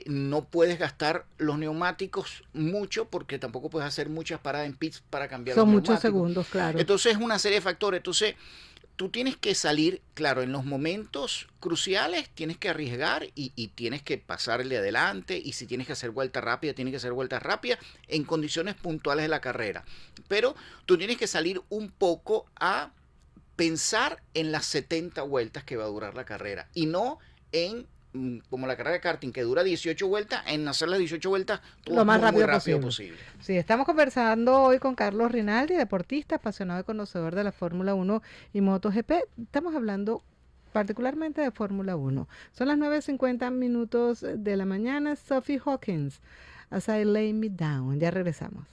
no puedes gastar los neumáticos mucho porque tampoco puedes hacer muchas paradas en pits para cambiar los neumáticos. Son muchos segundos, claro. Entonces, es una serie de factores. Entonces, tú tienes que salir, claro, en los momentos cruciales tienes que arriesgar y tienes que pasarle adelante, y si tienes que hacer vuelta rápida, tienes que hacer vueltas rápidas en condiciones puntuales de la carrera. Pero tú tienes que salir un poco a pensar en las 70 vueltas que va a durar la carrera y no en, como la carrera de karting que dura 18 vueltas, en hacer las 18 vueltas lo más muy rápido posible. Sí, estamos conversando hoy con Carlos Rinaldi, deportista, apasionado y conocedor de la Fórmula 1 y MotoGP. Estamos hablando particularmente de Fórmula 1. Son las 9:50 de la mañana. Sophie Hawkins As I Lay Me Down. Ya regresamos.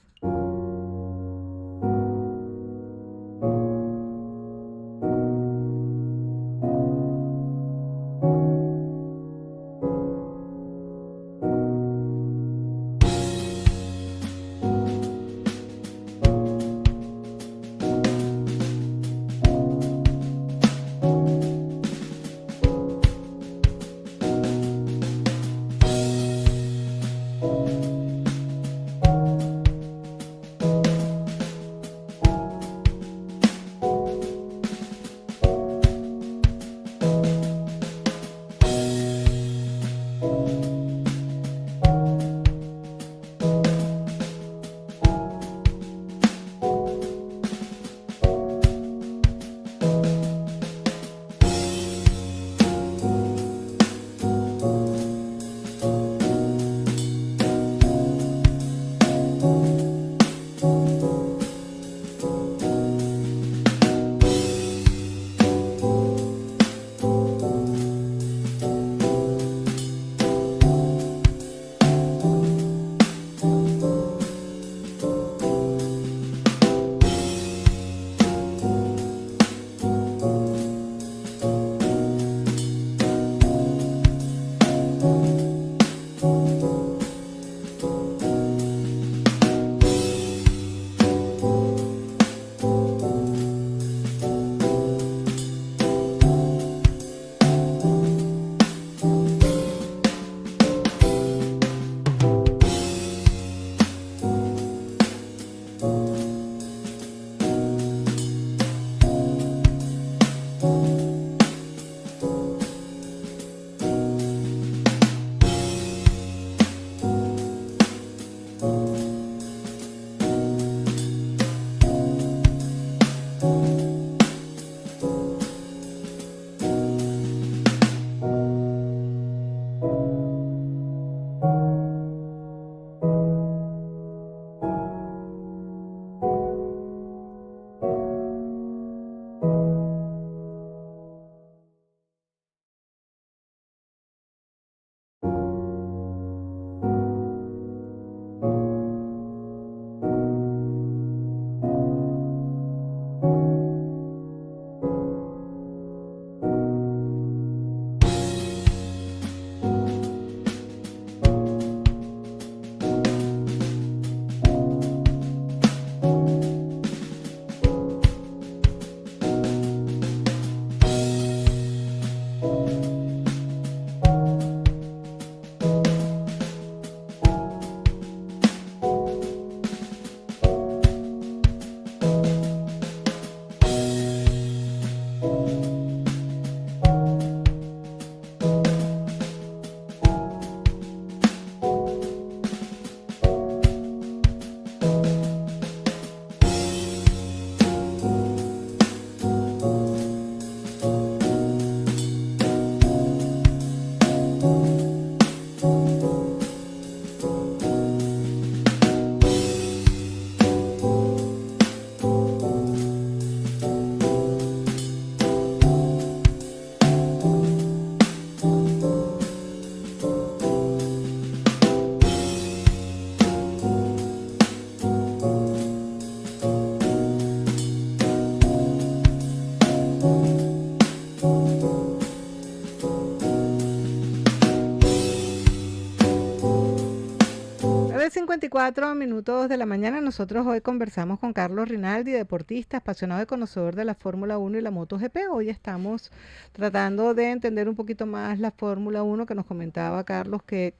de 54 minutos de la mañana. Nosotros hoy conversamos con Carlos Rinaldi, deportista, apasionado y conocedor de la Fórmula 1 y la MotoGP. Hoy estamos tratando de entender un poquito más la Fórmula 1, que nos comentaba Carlos que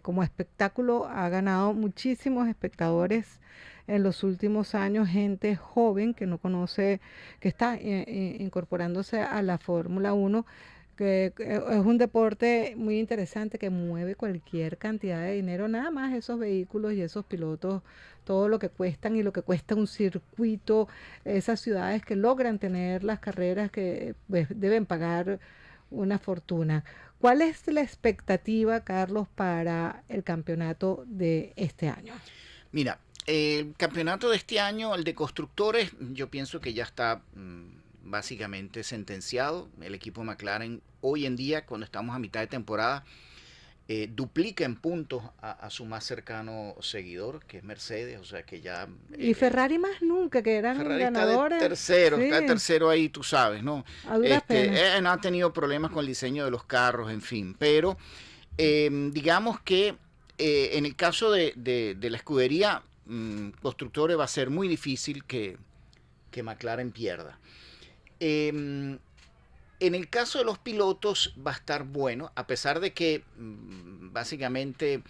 como espectáculo ha ganado muchísimos espectadores en los últimos años, gente joven que no conoce, que está incorporándose a la Fórmula 1, que es un deporte muy interesante que mueve cualquier cantidad de dinero, nada más esos vehículos y esos pilotos, todo lo que cuestan y lo que cuesta un circuito, esas ciudades que logran tener las carreras que pues, deben pagar una fortuna. ¿Cuál es la expectativa, Carlos, para el campeonato de este año? Mira, el campeonato de este año, el de constructores, yo pienso que ya está básicamente sentenciado. El equipo McLaren hoy en día, cuando estamos a mitad de temporada, duplica en puntos a su más cercano seguidor, que es Mercedes, o sea que ya... Y Ferrari más nunca, que eran Ferrari ganadores. Está de tercero ahí, tú sabes, ¿no? A duras penas. No ha tenido problemas con el diseño de los carros, en fin, pero digamos que en el caso de la escudería constructores va a ser muy difícil que McLaren pierda. En el caso de los pilotos va a estar bueno, a pesar de que básicamente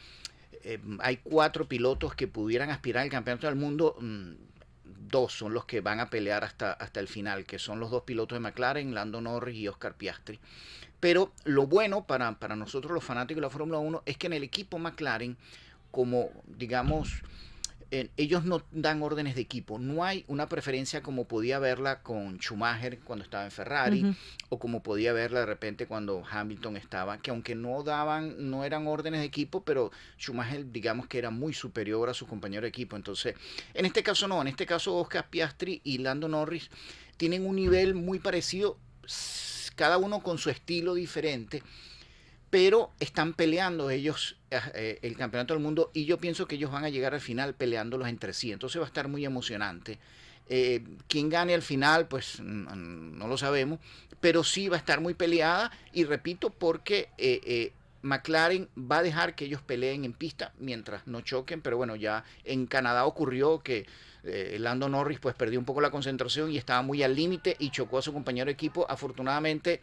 hay 4 pilotos que pudieran aspirar al campeonato del mundo. 2 son los que van a pelear hasta el final, que son los 2 pilotos de McLaren, Lando Norris y Oscar Piastri. Pero lo bueno para nosotros los fanáticos de la Fórmula 1 es que en el equipo McLaren, como digamos, ellos no dan órdenes de equipo. No hay una preferencia como podía verla con Schumacher cuando estaba en Ferrari, o como podía verla de repente cuando Hamilton estaba, que aunque no eran órdenes de equipo, pero Schumacher digamos que era muy superior a su compañero de equipo. Entonces, en este caso no, en este caso Oscar Piastri y Lando Norris tienen un nivel muy parecido, cada uno con su estilo diferente, pero están peleando ellos el campeonato del mundo, y yo pienso que ellos van a llegar al final peleándolos entre sí, entonces va a estar muy emocionante. Quién gane al final, pues no lo sabemos, pero sí va a estar muy peleada, y repito, porque McLaren va a dejar que ellos peleen en pista mientras no choquen, pero bueno, ya en Canadá ocurrió que Lando Norris pues perdió un poco la concentración y estaba muy al límite y chocó a su compañero de equipo. Afortunadamente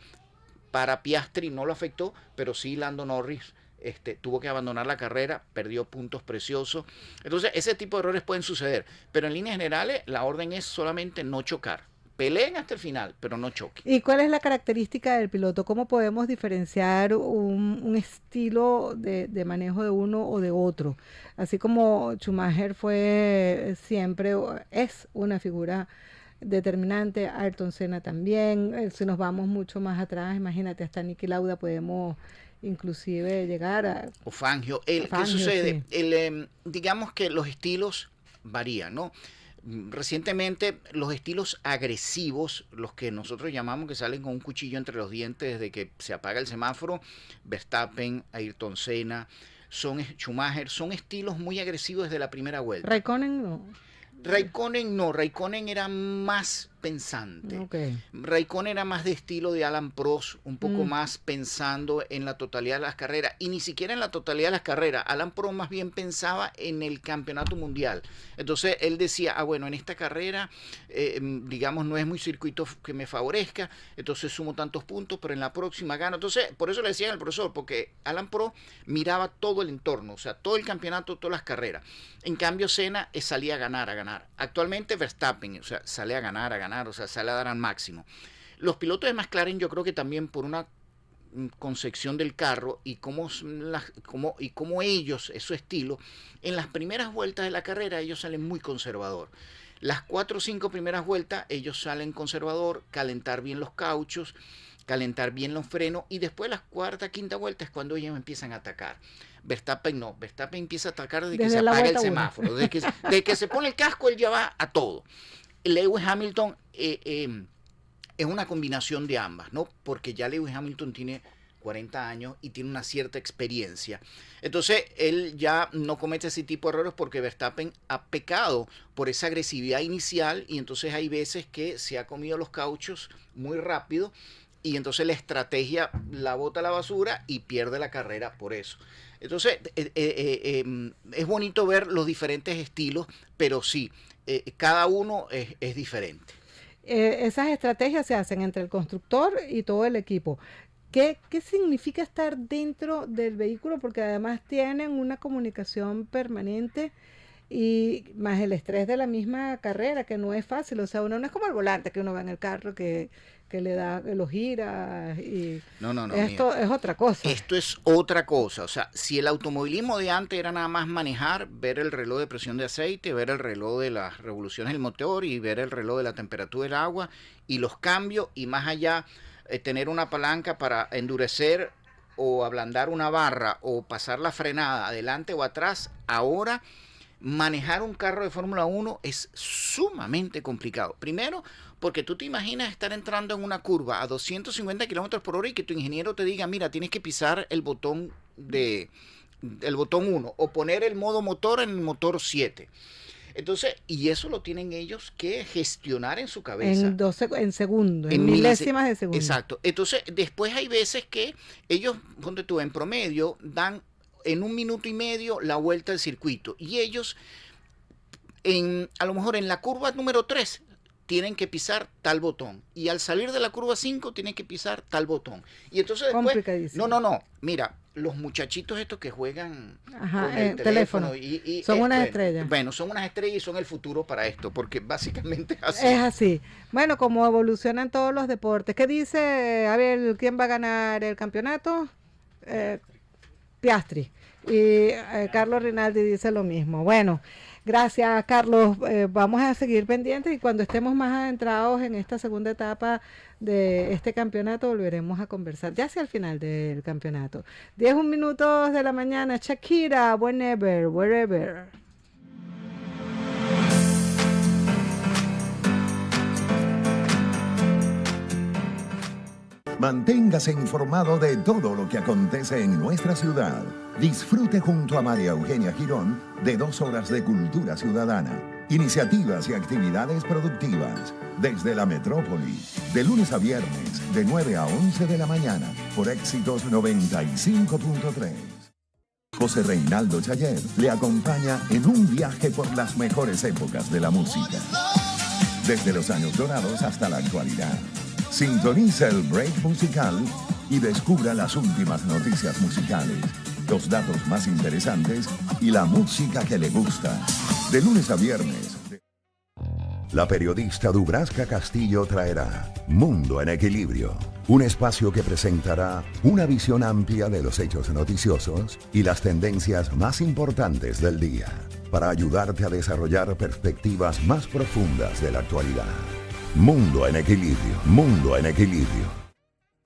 para Piastri no lo afectó, pero sí Lando Norris tuvo que abandonar la carrera, perdió puntos preciosos. Entonces ese tipo de errores pueden suceder, pero en líneas generales la orden es solamente no chocar. Peleen hasta el final, pero no choquen. ¿Y cuál es la característica del piloto? ¿Cómo podemos diferenciar un estilo de manejo de uno o de otro? Así como Schumacher fue siempre, es una figura determinante, Ayrton Senna también. Si nos vamos mucho más atrás, imagínate, hasta Niki Lauda podemos inclusive llegar a... O Fangio. ¿Qué sucede? Sí. Digamos que los estilos varían, ¿no? Recientemente los estilos agresivos, los que nosotros llamamos que salen con un cuchillo entre los dientes desde que se apaga el semáforo, Verstappen, Ayrton Senna, Schumacher, son estilos muy agresivos desde la primera vuelta. Raikkonen no. Raikkonen era más pensante. Okay. Raikkonen era más de estilo de Alan Prost, un poco más pensando en la totalidad de las carreras, y ni siquiera en la totalidad de las carreras. Alan Prost más bien pensaba en el campeonato mundial. Entonces él decía, bueno, en esta carrera, digamos, no es muy circuito que me favorezca, entonces sumo tantos puntos, pero en la próxima gano. Entonces, por eso le decían al profesor, porque Alan Prost miraba todo el entorno, o sea, todo el campeonato, todas las carreras. En cambio, Senna salía a ganar. Actualmente Verstappen, o sea, sale a ganar, o sea, sale a dar al máximo. Los pilotos de McLaren, yo creo que también por una concepción del carro y cómo ellos, es su estilo, en las primeras vueltas de la carrera ellos salen muy conservador. Las 4 o 5 primeras vueltas ellos salen conservador, calentar bien los cauchos, calentar bien los frenos, y después las 4ª, 5ª vueltas es cuando ellos empiezan a atacar. Verstappen no, Verstappen empieza a atacar desde que se apaga el semáforo, desde que se pone el casco él ya va a todo. Lewis Hamilton es una combinación de ambas, ¿no? Porque ya Lewis Hamilton tiene 40 años y tiene una cierta experiencia. Entonces, él ya no comete ese tipo de errores porque Verstappen ha pecado por esa agresividad inicial, y entonces hay veces que se ha comido los cauchos muy rápido y entonces la estrategia la bota a la basura y pierde la carrera por eso. Entonces, es bonito ver los diferentes estilos, pero sí, cada uno es diferente. Esas estrategias se hacen entre el constructor y todo el equipo. ¿Qué significa estar dentro del vehículo? Porque además tienen una comunicación permanente, y más el estrés de la misma carrera, que no es fácil. O sea, uno no es como el volante que uno va en el carro que le da, que lo gira, y no, esto es otra cosa. Esto es otra cosa. O sea, si el automovilismo de antes era nada más manejar, ver el reloj de presión de aceite, ver el reloj de las revoluciones del motor y ver el reloj de la temperatura del agua y los cambios, y más allá tener una palanca para endurecer o ablandar una barra o pasar la frenada adelante o atrás, ahora manejar un carro de Fórmula 1 es sumamente complicado. Primero, porque tú te imaginas estar entrando en una curva a 250 kilómetros por hora y que tu ingeniero te diga, mira, tienes que pisar el botón del botón 1 o poner el modo motor en el motor 7. Entonces, y eso lo tienen ellos que gestionar en su cabeza. En segundos, en milésimas de segundo. Exacto. Entonces, después hay veces que ellos, ponte tú, en promedio, dan en 1 minuto y medio la vuelta al circuito. Y ellos, a lo mejor en la curva número 3, tienen que pisar tal botón. Y al salir de la curva 5, tienen que pisar tal botón. Y entonces después... No. Mira, los muchachitos estos que juegan con el teléfono. Son unas estrellas. Bueno, son unas estrellas y son el futuro para esto, porque básicamente es así. Es así. Bueno, como evolucionan todos los deportes. ¿Qué dice, a ver, quién va a ganar el campeonato? Piastri. Y Carlos Rinaldi dice lo mismo. Bueno, gracias, Carlos. Vamos a seguir pendientes y cuando estemos más adentrados en esta segunda etapa de este campeonato volveremos a conversar ya hacia el final del campeonato. 10 minutos de la mañana. Shakira, whenever, wherever. Manténgase informado de todo lo que acontece en nuestra ciudad. Disfrute junto a María Eugenia Girón de 2 horas de cultura ciudadana, iniciativas y actividades productivas desde la metrópoli, de lunes a viernes, de 9 a 11 de la mañana, por Éxitos 95.3. José Reinaldo Chayer le acompaña en un viaje por las mejores épocas de la música, desde los años dorados hasta la actualidad. Sintoniza el break musical y descubra las últimas noticias musicales, los datos más interesantes y la música que le gusta. De lunes a viernes. La periodista Dubrasca Castillo traerá Mundo en Equilibrio, un espacio que presentará una visión amplia de los hechos noticiosos y las tendencias más importantes del día, para ayudarte a desarrollar perspectivas más profundas de la actualidad. Mundo en Equilibrio, Mundo en Equilibrio.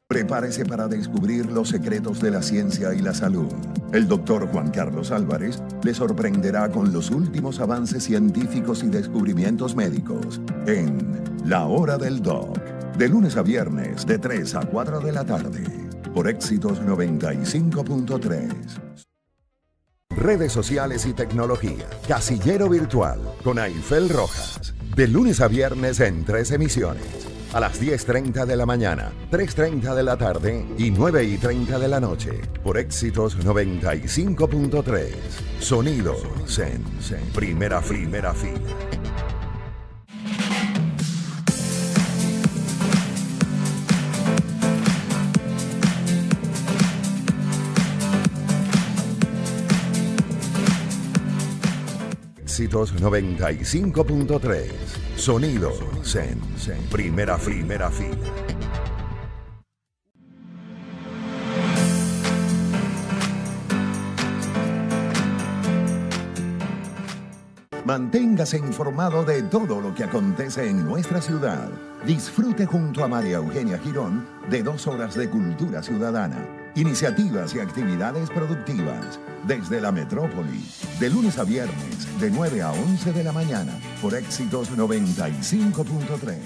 Prepárese para descubrir los secretos de la ciencia y la salud. El doctor Juan Carlos Álvarez le sorprenderá con los últimos avances científicos y descubrimientos médicos en La Hora del Doc, de lunes a viernes de 3 a 4 de la tarde, por Éxitos 95.3. Redes sociales y tecnología. Casillero Virtual con Aifel Rojas. De lunes a viernes en 3 emisiones. A las 10:30 de la mañana, 3:30 de la tarde y 9:30 de la noche. Por Éxitos 95.3. Sonido Zen. Primera fila. Éxitos 95.3. Sonido Zen. Primera fila. Manténgase informado de todo lo que acontece en nuestra ciudad. Disfrute junto a María Eugenia Girón de 2 horas de cultura ciudadana, iniciativas y actividades productivas desde la metrópoli, de lunes a viernes, de 9 a 11 de la mañana, por Éxitos 95.3.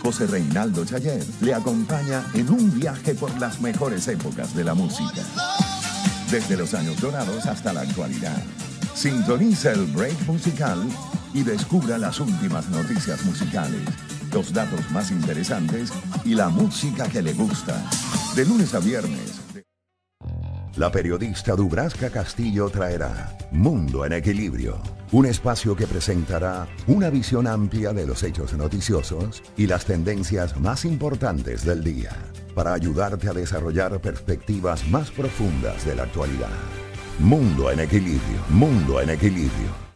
José Reinaldo Chayer le acompaña en un viaje por las mejores épocas de la música, desde los años dorados hasta la actualidad. Sintoniza el break musical y descubra las últimas noticias musicales, los datos más interesantes y la música que le gusta. De lunes a viernes. La periodista Dubrasca Castillo traerá Mundo en Equilibrio, un espacio que presentará una visión amplia de los hechos noticiosos y las tendencias más importantes del día, para ayudarte a desarrollar perspectivas más profundas de la actualidad. Mundo en Equilibrio, Mundo en Equilibrio.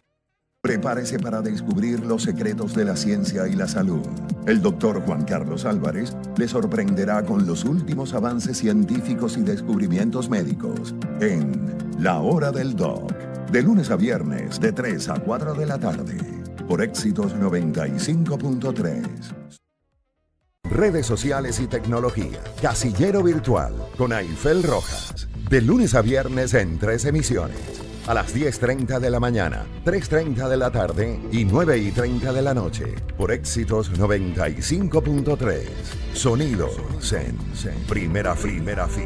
Prepárese para descubrir los secretos de la ciencia y la salud. El doctor Juan Carlos Álvarez le sorprenderá con los últimos avances científicos y descubrimientos médicos en La Hora del Doc, de lunes a viernes de 3 a 4 de la tarde, por Éxitos 95.3. Redes sociales y tecnología. Casillero Virtual con Aifel Rojas, de lunes a viernes en 3 emisiones. A las 10:30 de la mañana, 3:30 de la tarde y 9:30 de la noche, por Éxitos 95.3. Sonido Zen. Primera fila.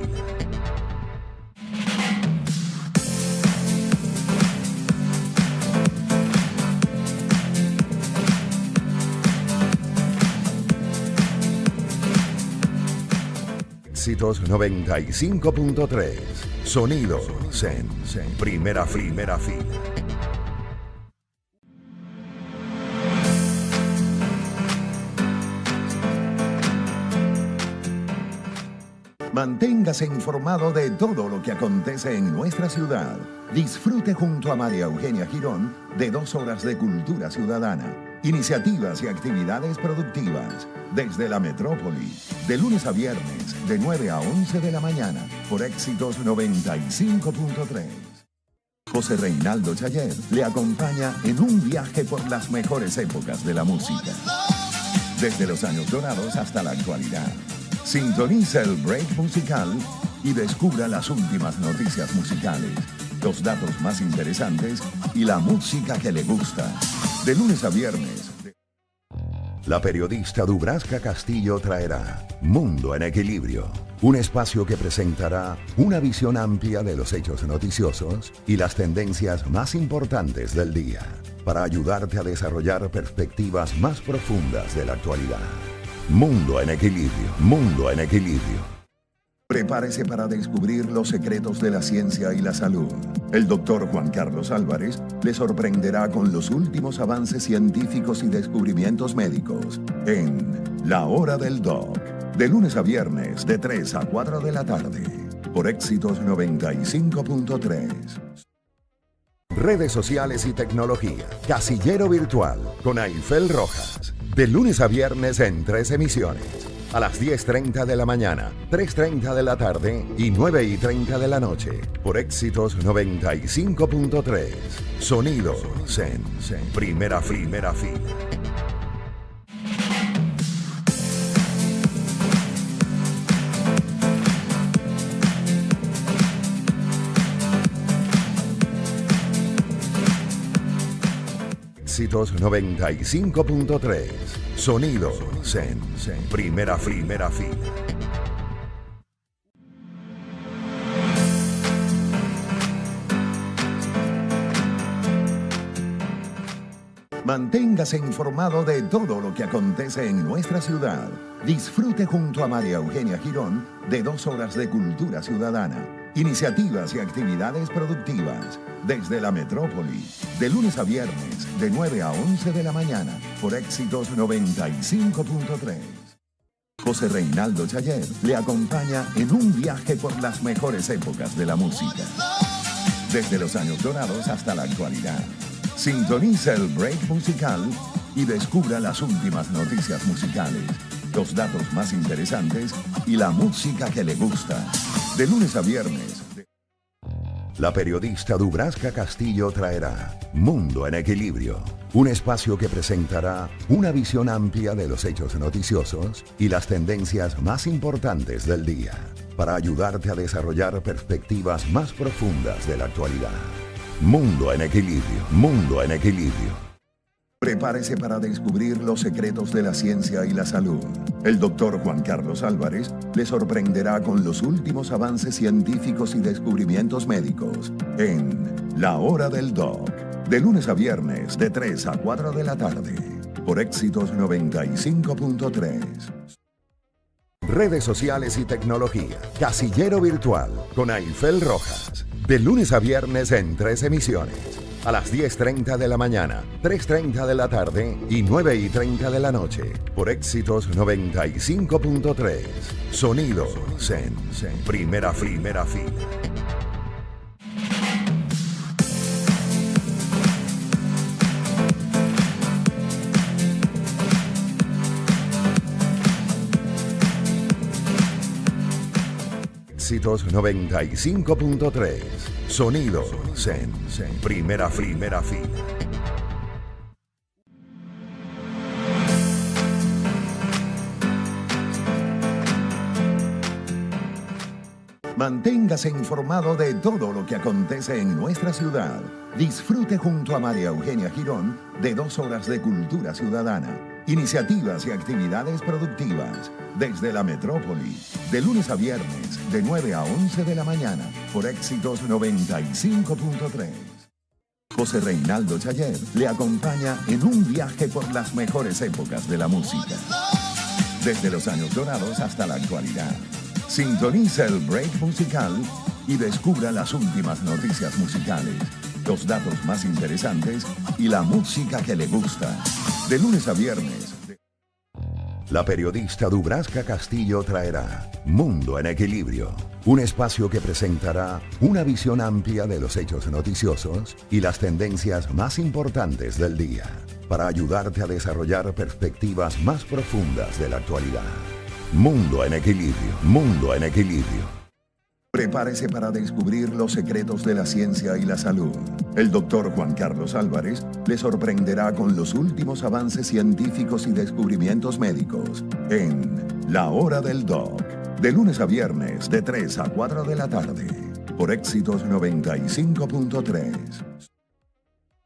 Éxitos 95.3. Sonido Zen. Primera fila. Manténgase informado de todo lo que acontece en nuestra ciudad. Disfrute junto a María Eugenia Girón de 2 horas de cultura ciudadana, iniciativas y actividades productivas desde la metrópoli, de lunes a viernes, de 9 a 11 de la mañana, por Éxitos 95.3. José Reinaldo Chayer le acompaña en un viaje por las mejores épocas de la música, desde los años dorados hasta la actualidad. Sintoniza el break musical y descubra las últimas noticias musicales, los datos más interesantes y la música que le gusta. De lunes a viernes. La periodista Dubrasca Castillo traerá Mundo en Equilibrio, un espacio que presentará una visión amplia de los hechos noticiosos y las tendencias más importantes del día, para ayudarte a desarrollar perspectivas más profundas de la actualidad. Mundo en Equilibrio. Prepárese para descubrir los secretos de la ciencia y la salud. El doctor Juan Carlos Álvarez le sorprenderá con los últimos avances científicos y descubrimientos médicos en La Hora del Doc, de lunes a viernes, de 3 a 4 de la tarde, por Éxitos 95.3. Redes sociales y tecnología. Casillero Virtual con Aifel Rojas. De lunes a viernes en 3 emisiones. A las 10:30 de la mañana, 3:30 de la tarde y 9:30 de la noche. Por Éxitos 95.3. Sonido Zen. Primera fila. Éxitos 95.3. Sonido Zen. Primera fila. Manténgase informado de todo lo que acontece en nuestra ciudad. Disfrute junto a María Eugenia Girón de 2 horas de cultura ciudadana, iniciativas y actividades productivas desde la metrópoli, de lunes a viernes, de 9 a 11 de la mañana, por Éxitos 95.3. José Reinaldo Chayer le acompaña en un viaje por las mejores épocas de la música, desde los años dorados hasta la actualidad. Sintoniza el break musical y descubra las últimas noticias musicales, los datos más interesantes y la música que le gusta. De lunes a viernes. La periodista Dubrasca Castillo traerá Mundo en Equilibrio, un espacio que presentará una visión amplia de los hechos noticiosos y las tendencias más importantes del día, para ayudarte a desarrollar perspectivas más profundas de la actualidad. Mundo en Equilibrio. Prepárese para descubrir los secretos de la ciencia y la salud. El doctor Juan Carlos Álvarez le sorprenderá con los últimos avances científicos y descubrimientos médicos en La Hora del Doc, de lunes a viernes, de 3 a 4 de la tarde, por Éxitos 95.3. Redes sociales y tecnología. Casillero Virtual con Aifel Rojas, de lunes a viernes en 3 emisiones. A las 10:30 de la mañana, 3:30 de la tarde y 9:30 de la noche, por Éxitos 95.3. Sonido Zen. Primera fila. Éxitos 95.3. Sonido Zen. Primera fila. Manténgase informado de todo lo que acontece en nuestra ciudad. Disfrute junto a María Eugenia Girón de 2 horas de cultura ciudadana, iniciativas y actividades productivas desde la metrópoli, de lunes a viernes, de 9 a 11 de la mañana, por Éxitos 95.3. José Reinaldo Chayer le acompaña en un viaje por las mejores épocas de la música, desde los años dorados hasta la actualidad. Sintoniza el break musical y descubra las últimas noticias musicales, los datos más interesantes y la música que le gusta. De lunes a viernes. La periodista Dubrasca Castillo traerá Mundo en Equilibrio, un espacio que presentará una visión amplia de los hechos noticiosos y las tendencias más importantes del día, para ayudarte a desarrollar perspectivas más profundas de la actualidad. Mundo en Equilibrio, Mundo en Equilibrio. Prepárese para descubrir los secretos de la ciencia y la salud. El doctor Juan Carlos Álvarez le sorprenderá con los últimos avances científicos y descubrimientos médicos en La Hora del Doc, de lunes a viernes de 3 a 4 de la tarde, por Éxitos 95.3.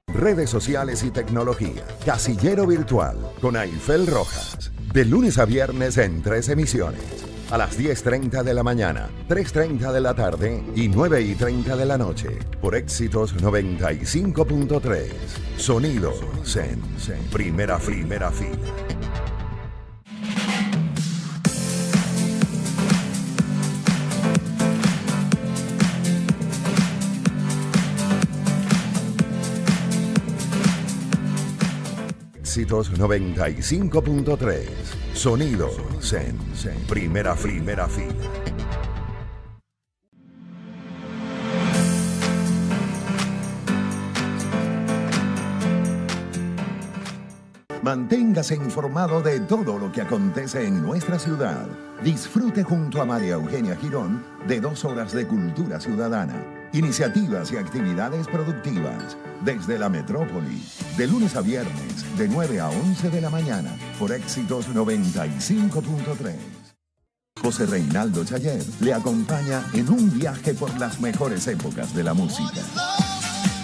Redes sociales y tecnología. Casillero Virtual con Aifel Rojas. De lunes a viernes en 3 emisiones. A las 10:30 de la mañana, 3:30 de la tarde y 9:30 de la noche. Por Éxitos 95.3. Sonido Zen. Primera fila. Éxitos 95.3. Sonido Zen. Primera fila. Manténgase informado de todo lo que acontece en nuestra ciudad. Disfrute junto a María Eugenia Girón de 2 horas de cultura ciudadana. Iniciativas y actividades productivas desde la metrópoli, de lunes a viernes, de 9 a 11 de la mañana, por Éxitos 95.3. José Reinaldo Chayer le acompaña en un viaje por las mejores épocas de la música,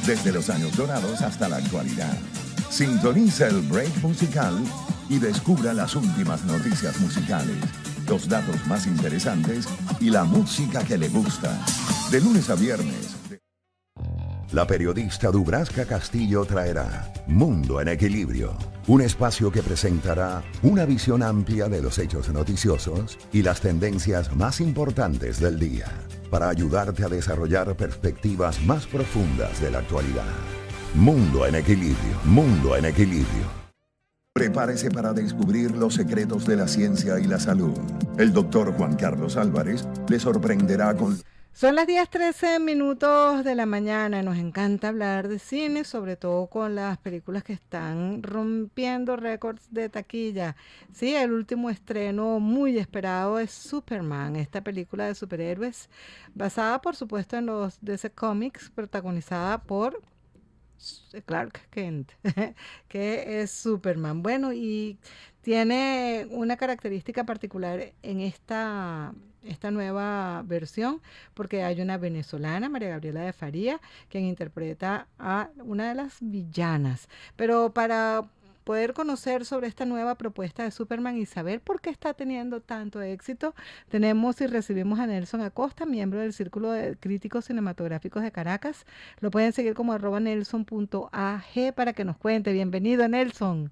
desde los años dorados hasta la actualidad. Sintoniza el break musical y descubra las últimas noticias musicales, los datos más interesantes y la música que le gusta. De lunes a viernes. La periodista Dubrasca Castillo traerá Mundo en Equilibrio, un espacio que presentará una visión amplia de los hechos noticiosos y las tendencias más importantes del día, para ayudarte a desarrollar perspectivas más profundas de la actualidad. Mundo en Equilibrio, Mundo en Equilibrio. Prepárese para descubrir los secretos de la ciencia y la salud. El doctor Juan Carlos Álvarez le sorprenderá con... Son las 10:13 de la mañana. Nos encanta hablar de cine, sobre todo con las películas que están rompiendo récords de taquilla. Sí, el último estreno muy esperado es Superman, esta película de superhéroes, basada por supuesto en los DC Comics, protagonizada por Clark Kent, que es Superman. Bueno, y tiene una característica particular en esta nueva versión, porque hay una venezolana, María Gabriela de Faría, quien interpreta a una de las villanas. Pero para poder conocer sobre esta nueva propuesta de Superman y saber por qué está teniendo tanto éxito, tenemos y recibimos a Nelson Acosta, miembro del Círculo de Críticos Cinematográficos de Caracas. Lo pueden seguir como @nelson.ag para que nos cuente. Bienvenido, Nelson.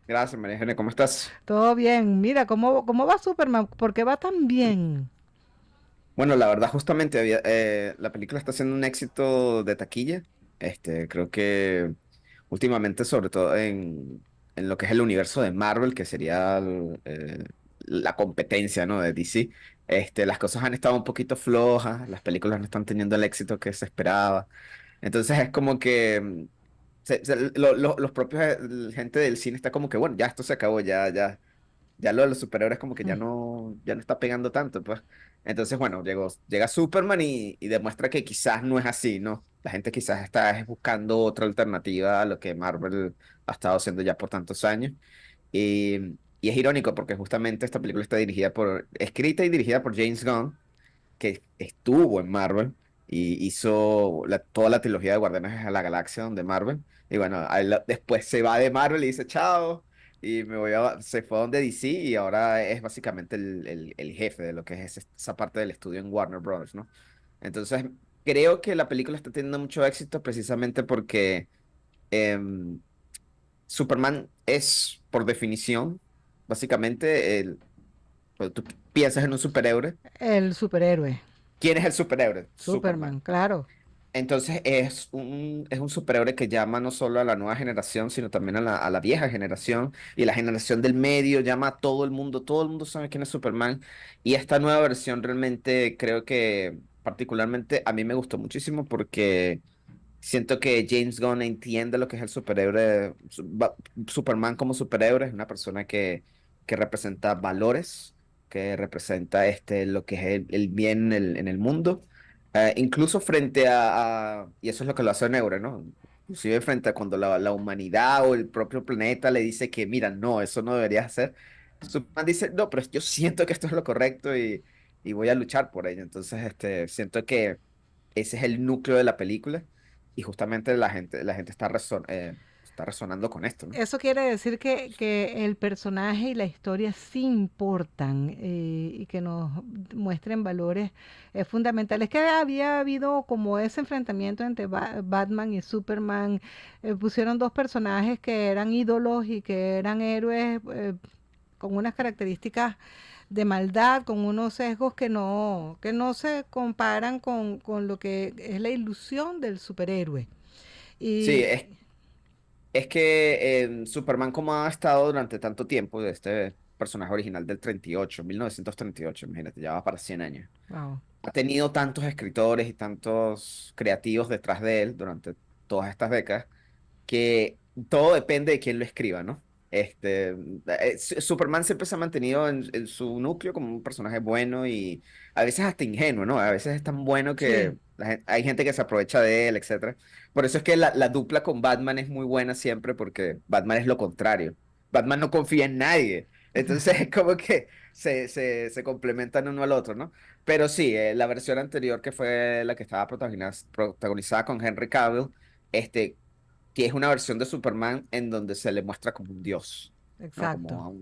Gracias, María Eugenia, ¿cómo estás? Todo bien. Mira, ¿cómo va Superman? ¿Por qué va tan bien? Bueno, la verdad, justamente la película está siendo un éxito de taquilla. Creo que últimamente, sobre todo en lo que es el universo de Marvel, que sería la competencia, ¿no?, de DC, las cosas han estado un poquito flojas, las películas no están teniendo el éxito que se esperaba. Entonces es como que los propios gente del cine está como que, bueno, ya esto se acabó, ya lo de los superhéroes como que ya no está pegando tanto, pues. Entonces, bueno, llega Superman y demuestra que quizás no es así, ¿no? La gente quizás está buscando otra alternativa a lo que Marvel ha estado haciendo ya por tantos años. Y es irónico porque justamente esta película está escrita y dirigida por James Gunn, que estuvo en Marvel y hizo toda la trilogía de Guardianes de la Galaxia de Marvel. Y bueno, después se va de Marvel y dice chao. Y se fue a donde DC y ahora es básicamente el jefe de lo que es esa parte del estudio en Warner Bros., ¿no? Entonces, creo que la película está teniendo mucho éxito precisamente porque em, Superman es, por definición, básicamente Cuando tú piensas en un superhéroe, El superhéroe, ¿quién es el superhéroe? Superman, claro. Entonces es un superhéroe que llama no solo a la nueva generación, sino también a la vieja generación y la generación del medio, llama a todo el mundo sabe quién es Superman. Y esta nueva versión realmente creo que particularmente a mí me gustó muchísimo porque siento que James Gunn entiende lo que es el superhéroe, Superman como superhéroe, es una persona que representa valores, que representa lo que es el bien en el mundo, incluso frente y eso es lo que lo hace Neure, ¿no? Inclusive frente a cuando la humanidad o el propio planeta le dice que, mira, no, eso no deberías hacer. Superman dice, no, pero yo siento que esto es lo correcto y voy a luchar por ello. Entonces, siento que ese es el núcleo de la película y justamente la gente está resonando con esto, ¿no? Eso quiere decir que el personaje y la historia sí importan, y que nos muestren valores fundamentales. Es que había habido como ese enfrentamiento entre Batman y Superman. Pusieron dos personajes que eran ídolos y que eran héroes, con unas características de maldad, con unos sesgos que no se comparan con lo que es la ilusión del superhéroe. Sí, Y es que Superman como ha estado durante tanto tiempo, de este personaje original del 1938, imagínate, ya va para 100 años. wow. Ha tenido tantos escritores y tantos creativos detrás de él durante todas estas décadas que todo depende de quién lo escriba, ¿no? Superman siempre se ha mantenido en su núcleo como un personaje bueno y a veces hasta ingenuo, ¿no? A veces es tan bueno que Sí. hay gente que se aprovecha de él, etcétera. Por eso es que la dupla con Batman es muy buena siempre porque Batman es lo contrario. Batman no confía en nadie. Entonces es como que se complementan uno al otro, ¿no? Pero sí, la versión anterior que fue la que estaba protagonizada con Henry Cavill, este, que es una versión de Superman en donde se le muestra como un dios, ¿no? Exacto.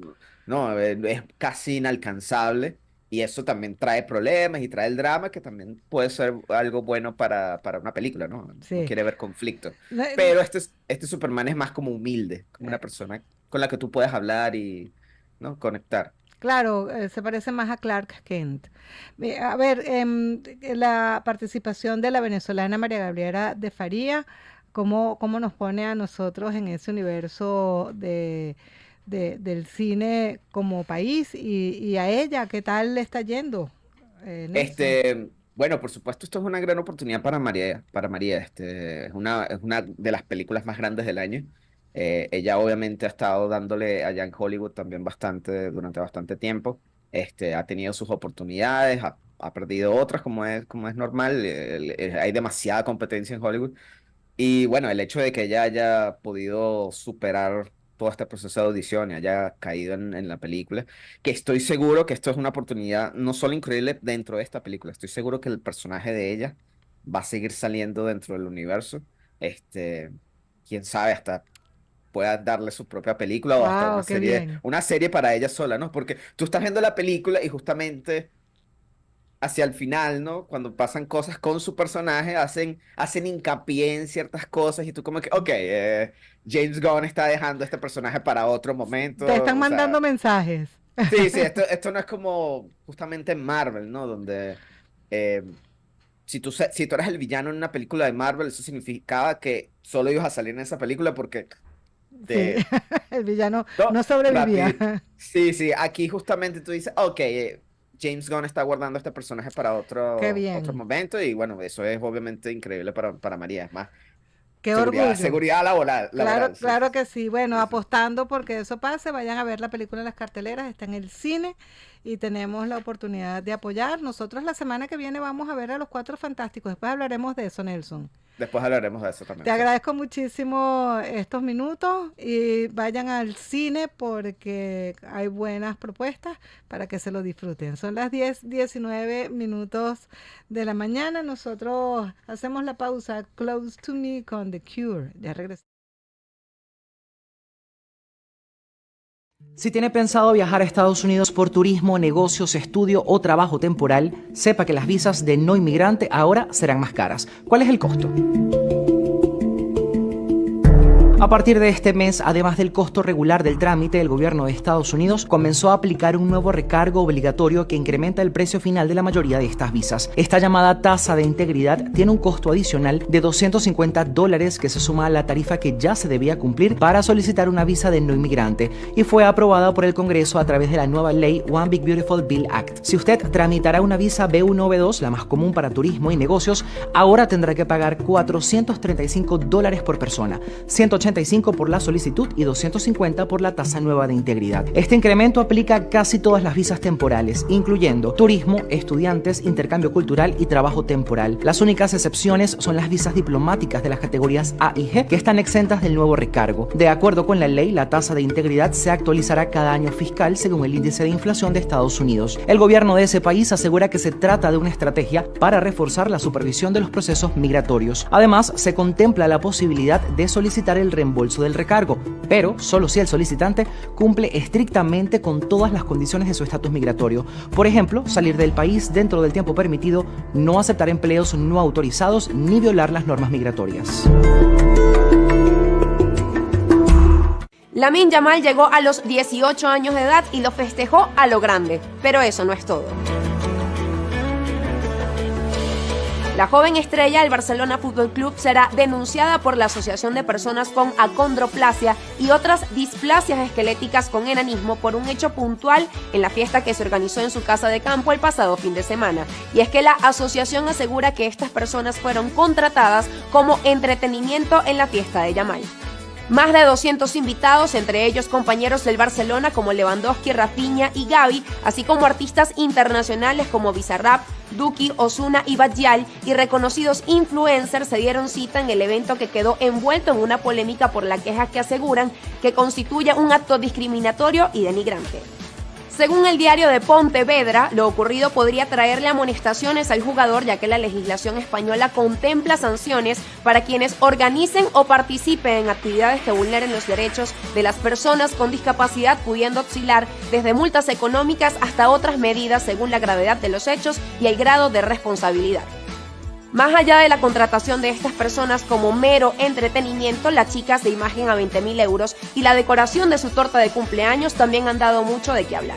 No, es casi inalcanzable y eso también trae problemas y trae el drama que también puede ser algo bueno para una película, ¿no? No Sí. quiere ver conflicto. Eh, Pero este Superman es más como humilde, como una persona con la que tú puedes hablar y, ¿no? Conectar. Claro, se parece más a Clark Kent. A ver, la participación de la venezolana María Gabriela de Faría, ¿cómo nos pone a nosotros en ese universo del cine como país? Y a ella, ¿qué tal le está yendo, Nelson? Bueno, por supuesto, esto es una gran oportunidad para María, es una de las películas más grandes del año. Ella obviamente ha estado dándole allá en Hollywood también durante bastante tiempo. Ha tenido sus oportunidades, ha perdido otras como es normal. Hay demasiada competencia en Hollywood. Y bueno, el hecho de que ella haya podido superar todo este proceso de audición y haya caído en la película, que estoy seguro que esto es una oportunidad no solo increíble dentro de esta película, estoy seguro que el personaje de ella va a seguir saliendo dentro del universo. Este, quién sabe, hasta pueda darle su propia película o hasta Wow, qué bien. una serie para ella sola, ¿no? Porque tú estás viendo la película y justamente hacia el final, ¿no? Cuando pasan cosas con su personaje, hacen hincapié en ciertas cosas y tú como que, ok, James Gunn está dejando este personaje para otro momento, Te están o mandando sea, mensajes. sí, sí, esto no es como justamente en Marvel, ¿no? Donde eh, si tú eras el villano en una película de Marvel, eso significaba que solo ibas a salir en esa película porque Sí, te... el villano No, no sobrevivía. rápido. Sí, sí, aquí justamente tú dices, ok, James Gunn está guardando a este personaje para Qué otro bien. momento y bueno, eso es obviamente increíble para María. Es más, Qué orgullo. seguridad laboral, Claro, laboral, sí, sí, claro sí, que sí. Bueno, sí, sí. apostando porque eso pase, vayan a ver la película en las carteleras, está en el cine y tenemos la oportunidad de apoyar. Nosotros la semana que viene vamos a ver a Los Cuatro Fantásticos. Después hablaremos de eso, Nelson. Después hablaremos de eso Te también, sí. agradezco muchísimo estos minutos y vayan al cine porque hay buenas propuestas para que se lo disfruten. Son las 10:19 de la mañana. Nosotros hacemos la pausa Close to Me con The Cure. Ya regresamos. Si tiene pensado viajar a Estados Unidos por turismo, negocios, estudio o trabajo temporal, sepa que las visas de no inmigrante ahora serán más caras. ¿Cuál es el costo? A partir de este mes, además del costo regular del trámite, el gobierno de Estados Unidos comenzó a aplicar un nuevo recargo obligatorio que incrementa el precio final de la mayoría de estas visas. Esta llamada tasa de integridad tiene un costo adicional de $250 que se suma a la tarifa que ya se debía cumplir para solicitar una visa de no inmigrante y fue aprobada por el Congreso a través de la nueva ley One Big Beautiful Bill Act. Si usted tramitará una visa B1 o B2, la más común para turismo y negocios, ahora tendrá que pagar $435 por persona, 185 por la solicitud y 250 por la tasa nueva de integridad. Este incremento aplica a casi todas las visas temporales, incluyendo turismo, estudiantes, intercambio cultural y trabajo temporal. Las únicas excepciones son las visas diplomáticas de las categorías A y G, que están exentas del nuevo recargo. De acuerdo con la ley, la tasa de integridad se actualizará cada año fiscal según el índice de inflación de Estados Unidos. El gobierno de ese país asegura que se trata de una estrategia para reforzar la supervisión de los procesos migratorios. Además, se contempla la posibilidad de solicitar el reembolso del recargo, pero solo si el solicitante cumple estrictamente con todas las condiciones de su estatus migratorio. Por ejemplo, salir del país dentro del tiempo permitido, no aceptar empleos no autorizados ni violar las normas migratorias. Lamine Yamal llegó a los 18 años de edad y lo festejó a lo grande, pero eso no es todo. La joven estrella del Barcelona Fútbol Club será denunciada por la Asociación de Personas con Acondroplasia y otras displasias esqueléticas con enanismo por un hecho puntual en la fiesta que se organizó en su casa de campo el pasado fin de semana. Y es que la asociación asegura que estas personas fueron contratadas como entretenimiento en la fiesta de Yamal. Más de 200 invitados, entre ellos compañeros del Barcelona como Lewandowski, Rafinha y Gavi, así como artistas internacionales como Bizarrap, Duki, Ozuna y Badial y reconocidos influencers se dieron cita en el evento que quedó envuelto en una polémica por la queja que aseguran que constituye un acto discriminatorio y denigrante. Según el diario de Pontevedra, lo ocurrido podría traerle amonestaciones al jugador, ya que la legislación española contempla sanciones para quienes organicen o participen en actividades que vulneren los derechos de las personas con discapacidad, pudiendo oscilar desde multas económicas hasta otras medidas según la gravedad de los hechos y el grado de responsabilidad. Más allá de la contratación de estas personas como mero entretenimiento, las chicas de imagen a 20.000 euros y la decoración de su torta de cumpleaños también han dado mucho de qué hablar.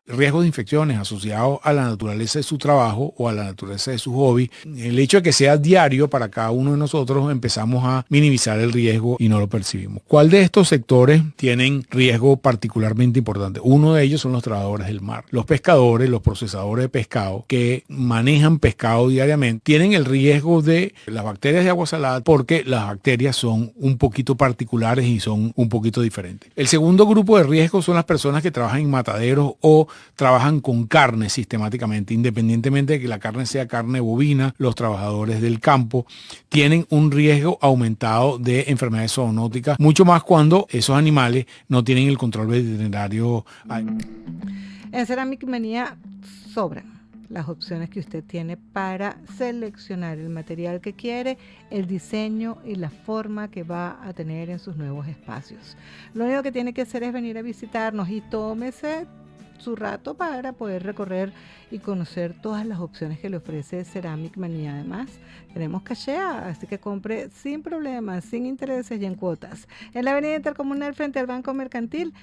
Riesgos de infecciones asociados a la naturaleza de su trabajo o a la naturaleza de su hobby. El hecho de que sea diario para cada uno de nosotros empezamos a minimizar el riesgo y no lo percibimos. ¿Cuál de estos sectores tienen riesgo particularmente importante? Uno de ellos son los trabajadores del mar. Los pescadores, los procesadores de pescado que manejan pescado diariamente tienen el riesgo de las bacterias de agua salada porque las bacterias son un poquito particulares y son un poquito diferentes. El segundo grupo de riesgo son las personas que trabajan en mataderos o trabajan con carne sistemáticamente, independientemente de que la carne sea carne bovina. Los trabajadores del campo tienen un riesgo aumentado de enfermedades zoonóticas, mucho más cuando esos animales no tienen el control veterinario. En Ceramic Manía sobran las opciones que usted tiene para seleccionar el material que quiere, el diseño y la forma que va a tener en sus nuevos espacios. Lo único que tiene que hacer es venir a visitarnos y tómese su rato para poder recorrer y conocer todas las opciones que le ofrece Ceramic Manía. Además, tenemos cachea, así que compre sin problemas, sin intereses y en cuotas. En la avenida Intercomunal frente al Banco Mercantil,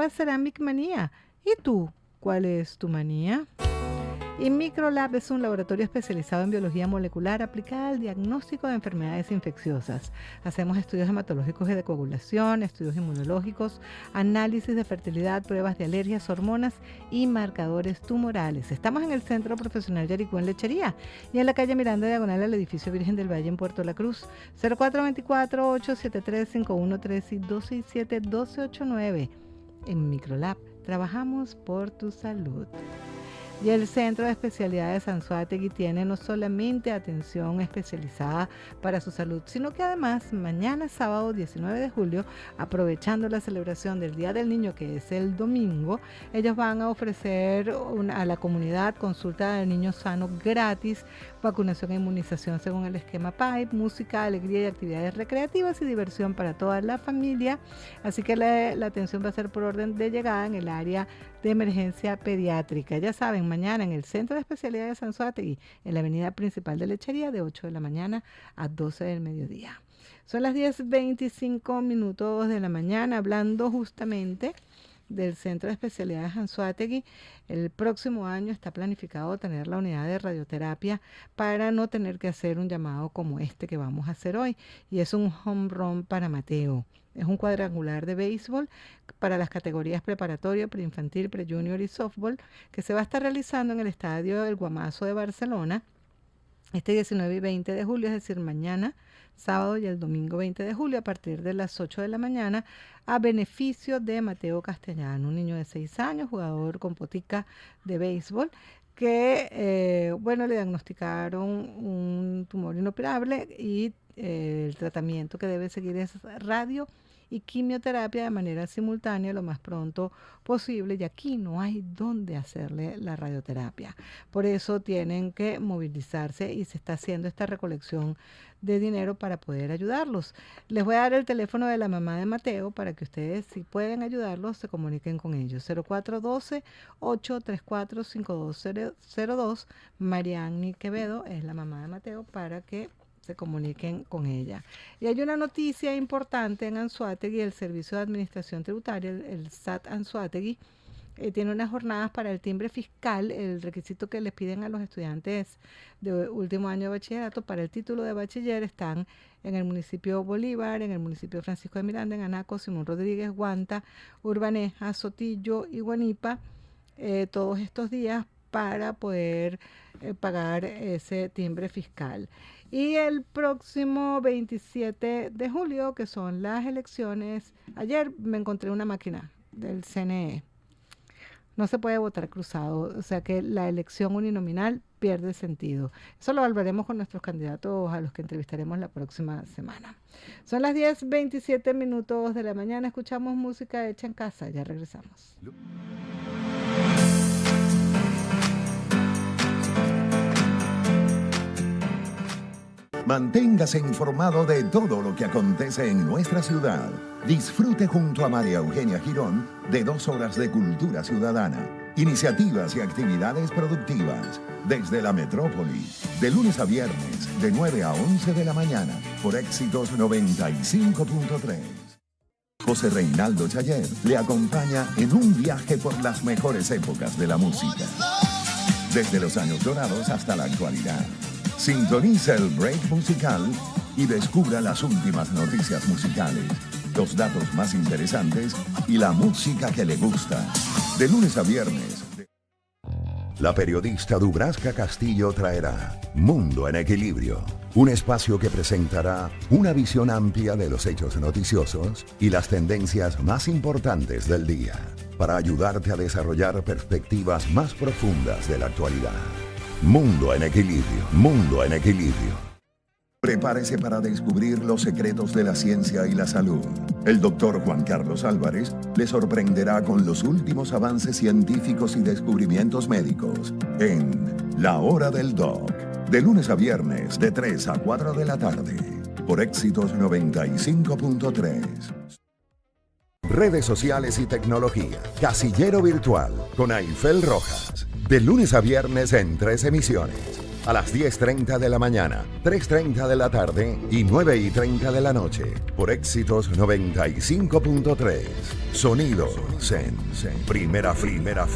@Ceramic Manía. ¿Y tú? ¿Cuál es tu manía? Y Microlab es un laboratorio especializado en biología molecular aplicada al diagnóstico de enfermedades infecciosas. Hacemos estudios hematológicos y de coagulación, estudios inmunológicos, análisis de fertilidad, pruebas de alergias, hormonas y marcadores tumorales. Estamos en el Centro Profesional Yaricú en Lechería y en la calle Miranda, diagonal al edificio Virgen del Valle en Puerto La Cruz. 0424-873-5113 y 267-1289. En Microlab trabajamos por tu salud. Y el Centro de Especialidades Anzoátegui tiene no solamente atención especializada para su salud, sino que además mañana sábado 19 de julio, aprovechando la celebración del Día del Niño, que es el domingo, ellos van a ofrecer a la comunidad consulta del niño sano gratis, vacunación e inmunización según el esquema PAIP, música, alegría y actividades recreativas y diversión para toda la familia. Así que la atención va a ser por orden de llegada en el área de emergencia pediátrica. Ya saben, mañana en el Centro de Especialidades Anzoátegui, en la avenida principal de Lechería, de 8 de la mañana a 12 del mediodía. Son las 10:25 de la mañana, hablando justamente del Centro de Especialidades Anzoátegui. El próximo año está planificado tener la unidad de radioterapia para no tener que hacer un llamado como este que vamos a hacer hoy. Y es un home run para Mateo. Es un cuadrangular de béisbol para las categorías preparatorio, preinfantil, prejunior y softball que se va a estar realizando en el Estadio El Guamazo de Barcelona este 19 y 20 de julio, es decir, mañana, sábado y el domingo 20 de julio a partir de las 8 de la mañana a beneficio de Mateo Castellano, un niño de 6 años, jugador con potica de béisbol, que, le diagnosticaron un tumor inoperable y el tratamiento que debe seguir es radio y quimioterapia de manera simultánea lo más pronto posible, y aquí no hay dónde hacerle la radioterapia. Por eso tienen que movilizarse y se está haciendo esta recolección de dinero para poder ayudarlos. Les voy a dar el teléfono de la mamá de Mateo para que ustedes, si pueden ayudarlos, se comuniquen con ellos. 0412-834-5202. Marianny Quevedo es la mamá de Mateo para que se comuniquen con ella. Y hay una noticia importante en Anzoátegui: el Servicio de Administración Tributaria, el SAT Anzoátegui, tiene unas jornadas para el timbre fiscal, el requisito que les piden a los estudiantes de último año de bachillerato para el título de bachiller. Están en el municipio Bolívar, en el municipio Francisco de Miranda, en Anaco, Simón Rodríguez, Guanta, Urbaneja, Sotillo y Guanipa, todos estos días para poder pagar ese timbre fiscal. Y el próximo 27 de julio, que son las elecciones, ayer me encontré una máquina del CNE. No se puede votar cruzado, o sea que la elección uninominal pierde sentido. Eso lo hablaremos con nuestros candidatos a los que entrevistaremos la próxima semana. Son las 10:27 de la mañana, escuchamos música hecha en casa, ya regresamos. Manténgase informado de todo lo que acontece en nuestra ciudad. Disfrute junto a María Eugenia Girón de 2 horas de cultura ciudadana, iniciativas y actividades productivas desde la metrópoli, de lunes a viernes, de 9 a 11 de la mañana, por Éxitos 95.3. José Reinaldo Chayer le acompaña en un viaje por las mejores épocas de la música, desde los años dorados hasta la actualidad. Sintoniza el break musical y descubra las últimas noticias musicales, los datos más interesantes y la música que le gusta. De lunes a viernes. La periodista Dubrasca Castillo traerá Mundo en Equilibrio, un espacio que presentará una visión amplia de los hechos noticiosos y las tendencias más importantes del día, para ayudarte a desarrollar perspectivas más profundas de la actualidad. Mundo en Equilibrio, Mundo en Equilibrio. Prepárese para descubrir los secretos de la ciencia y la salud. El doctor Juan Carlos Álvarez le sorprenderá con los últimos avances científicos y descubrimientos médicos en La Hora del Doc, de lunes a viernes, de 3 a 4 de la tarde, por Éxitos 95.3. Redes sociales y tecnología. Casillero Virtual con Aifel Rojas. De lunes a viernes en 3 emisiones. A las 10:30 de la mañana, 3:30 de la tarde y 9:30 de la noche. Por Éxitos 95.3. Sonido Zen. Primera fila.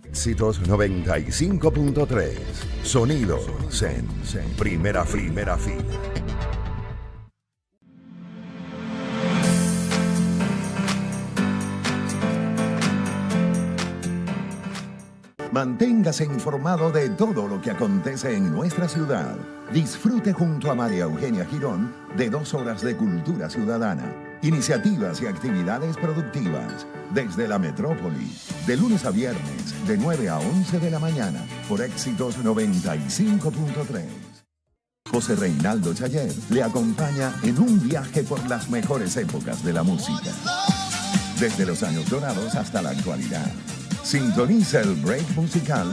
Éxitos 95.3. Sonido Zen. Primera fila. Manténgase informado de todo lo que acontece en nuestra ciudad. Disfrute junto a María Eugenia Girón de 2 horas de cultura ciudadana, iniciativas y actividades productivas desde la metrópoli, de lunes a viernes, de 9 a 11 de la mañana, por Éxitos 95.3. José Reinaldo Chayer le acompaña en un viaje por las mejores épocas de la música, desde los años dorados hasta la actualidad. Sintoniza el break musical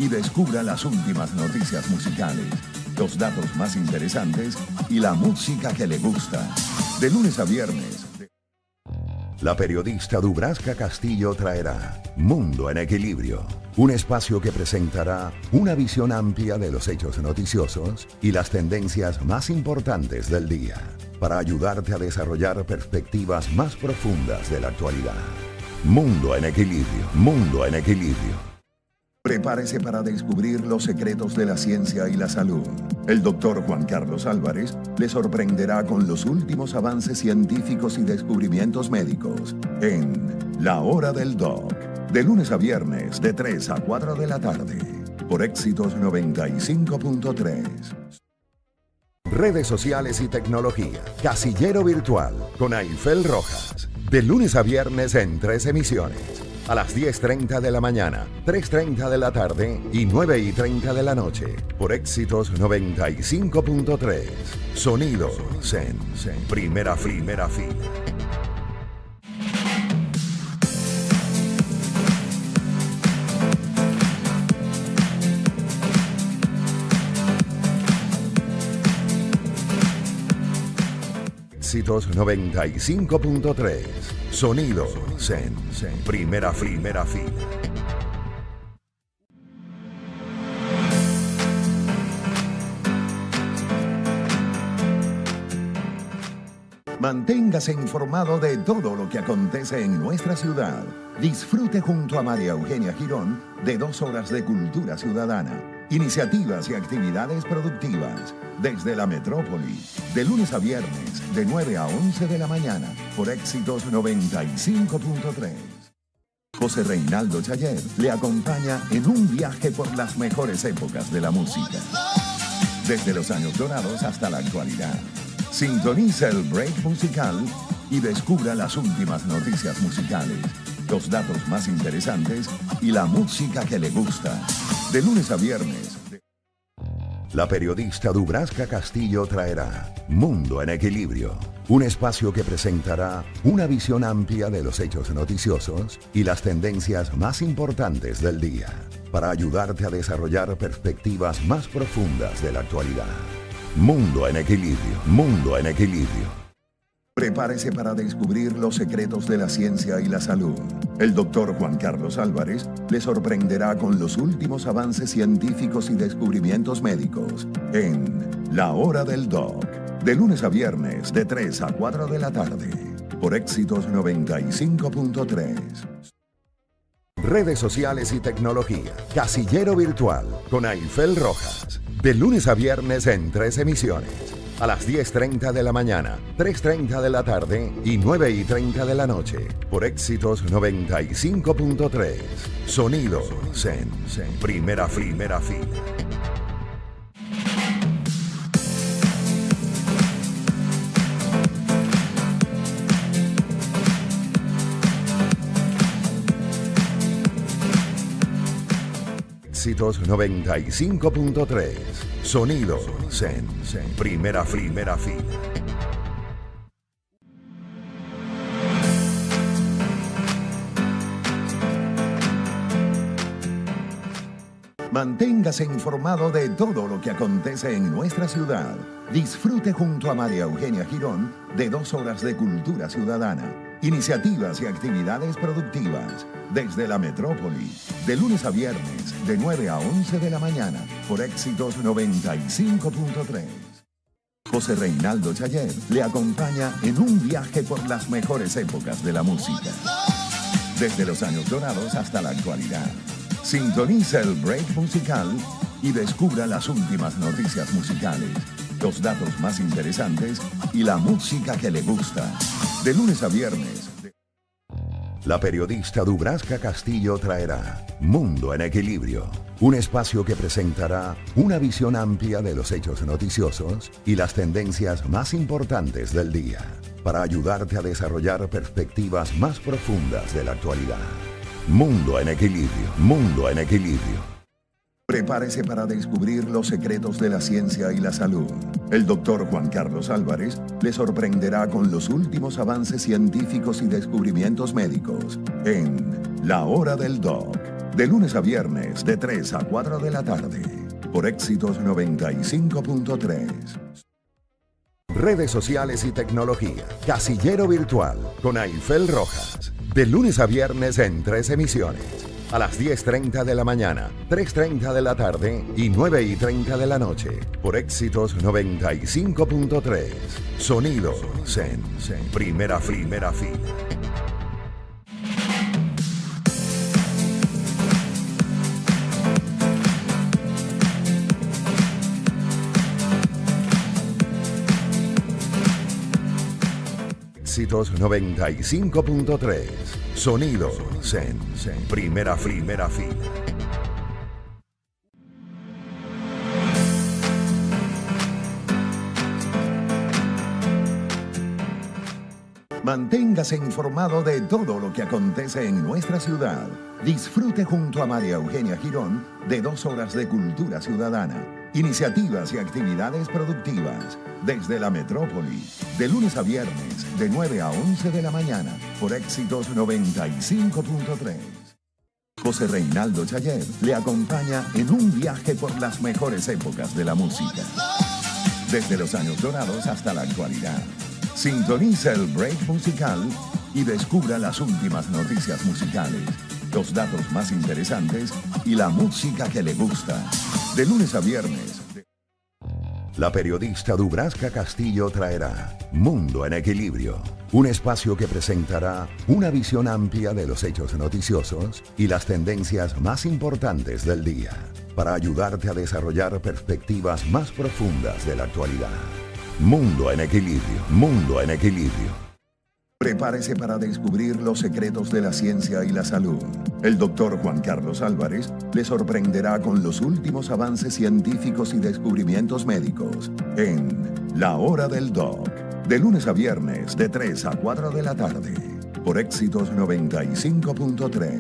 y descubra las últimas noticias musicales, los datos más interesantes y la música que le gusta. De lunes a viernes. La periodista Dubrasca Castillo traerá Mundo en Equilibrio, un espacio que presentará una visión amplia de los hechos noticiosos y las tendencias más importantes del día, para ayudarte a desarrollar perspectivas más profundas de la actualidad. Mundo en Equilibrio, Mundo en Equilibrio. Prepárese para descubrir los secretos de la ciencia y la salud. El doctor Juan Carlos Álvarez le sorprenderá con los últimos avances científicos y descubrimientos médicos en La Hora del Doc, de lunes a viernes de 3 a 4 de la tarde, por Éxitos 95.3. Redes sociales y tecnología. Casillero Virtual con Aifel Rojas, de lunes a viernes en 3 emisiones. A las 10:30 de la mañana, 3:30 de la tarde y 9:30 de la noche, por Éxitos 95.3. Sonido Zen, primera fila. Éxitos 95.3. Sonido Zen, primera fila. Manténgase informado de todo lo que acontece en nuestra ciudad. Disfrute junto a María Eugenia Girón de 2 horas de cultura ciudadana, iniciativas y actividades productivas desde la metrópoli, de lunes a viernes, de 9 a 11 de la mañana, por Éxitos 95.3. José Reinaldo Chayer le acompaña en un viaje por las mejores épocas de la música, desde los años dorados hasta la actualidad. Sintoniza el break musical y descubra las últimas noticias musicales, los datos más interesantes y la música que le gusta. De lunes a viernes. La periodista Dubrasca Castillo traerá Mundo en Equilibrio, un espacio que presentará una visión amplia de los hechos noticiosos y las tendencias más importantes del día, para ayudarte a desarrollar perspectivas más profundas de la actualidad. Mundo en Equilibrio, Mundo en Equilibrio. Prepárese para descubrir los secretos de la ciencia y la salud. El doctor Juan Carlos Álvarez le sorprenderá con los últimos avances científicos y descubrimientos médicos en La Hora del Doc, de lunes a viernes de 3 a 4 de la tarde, por Éxitos 95.3. Redes sociales y tecnología. Casillero Virtual con Aifel Rojas, de lunes a viernes en 3 emisiones. A las 10:30 de la mañana, 3:30 de la tarde y 9:30 de la noche, por Éxitos 95.3. Sonido Zen, primera fila. Éxitos 95.3. Sonido Zen, primera fila. Manténgase informado de todo lo que acontece en nuestra ciudad. Disfrute junto a María Eugenia Girón de 2 horas de cultura ciudadana, iniciativas y actividades productivas desde la metrópoli, de lunes a viernes, de 9 a 11 de la mañana, por Éxitos 95.3. José Reinaldo Chayer le acompaña en un viaje por las mejores épocas de la música, desde los años dorados hasta la actualidad. Sintoniza el break musical y descubra las últimas noticias musicales, los datos más interesantes y la música que le gusta. De lunes a viernes. La periodista Dubrasca Castillo traerá Mundo en Equilibrio, un espacio que presentará una visión amplia de los hechos noticiosos y las tendencias más importantes del día, para ayudarte a desarrollar perspectivas más profundas de la actualidad. Mundo en Equilibrio, Mundo en Equilibrio. Prepárese para descubrir los secretos de la ciencia y la salud. El doctor Juan Carlos Álvarez le sorprenderá con los últimos avances científicos y descubrimientos médicos en La Hora del Doc, De lunes a viernes, de 3 a 4 de la tarde. Por Éxitos 95.3. Redes sociales y tecnología. Casillero Virtual con Aifel Rojas. De lunes a viernes en 3 emisiones. A las 10:30 de la mañana, 3:30 de la tarde y 9:30 de la noche. Por Éxitos 95.3. Sonido Zen. Primera fila. Éxitos 95.3. Sonido Zen. Primera fila. Manténgase informado de todo lo que acontece en nuestra ciudad. Disfrute junto a María Eugenia Girón de 2 horas de cultura ciudadana, iniciativas y actividades productivas desde la metrópoli, de lunes a viernes, de 9 a 11 de la mañana, por Éxitos 95.3. José Reinaldo Chayer le acompaña en un viaje por las mejores épocas de la música, desde los años dorados hasta la actualidad. Sintoniza el break musical y descubra las últimas noticias musicales, los datos más interesantes y la música que le gusta. De lunes a viernes. La periodista Dubrasca Castillo traerá Mundo en Equilibrio, un espacio que presentará una visión amplia de los hechos noticiosos y las tendencias más importantes del día, para ayudarte a desarrollar perspectivas más profundas de la actualidad. Mundo en Equilibrio. Prepárese para descubrir los secretos de la ciencia y la salud. El doctor Juan Carlos Álvarez le sorprenderá con los últimos avances científicos y descubrimientos médicos en La Hora del Doc, de lunes a viernes, de 3 a 4 de la tarde, por Éxitos 95.3.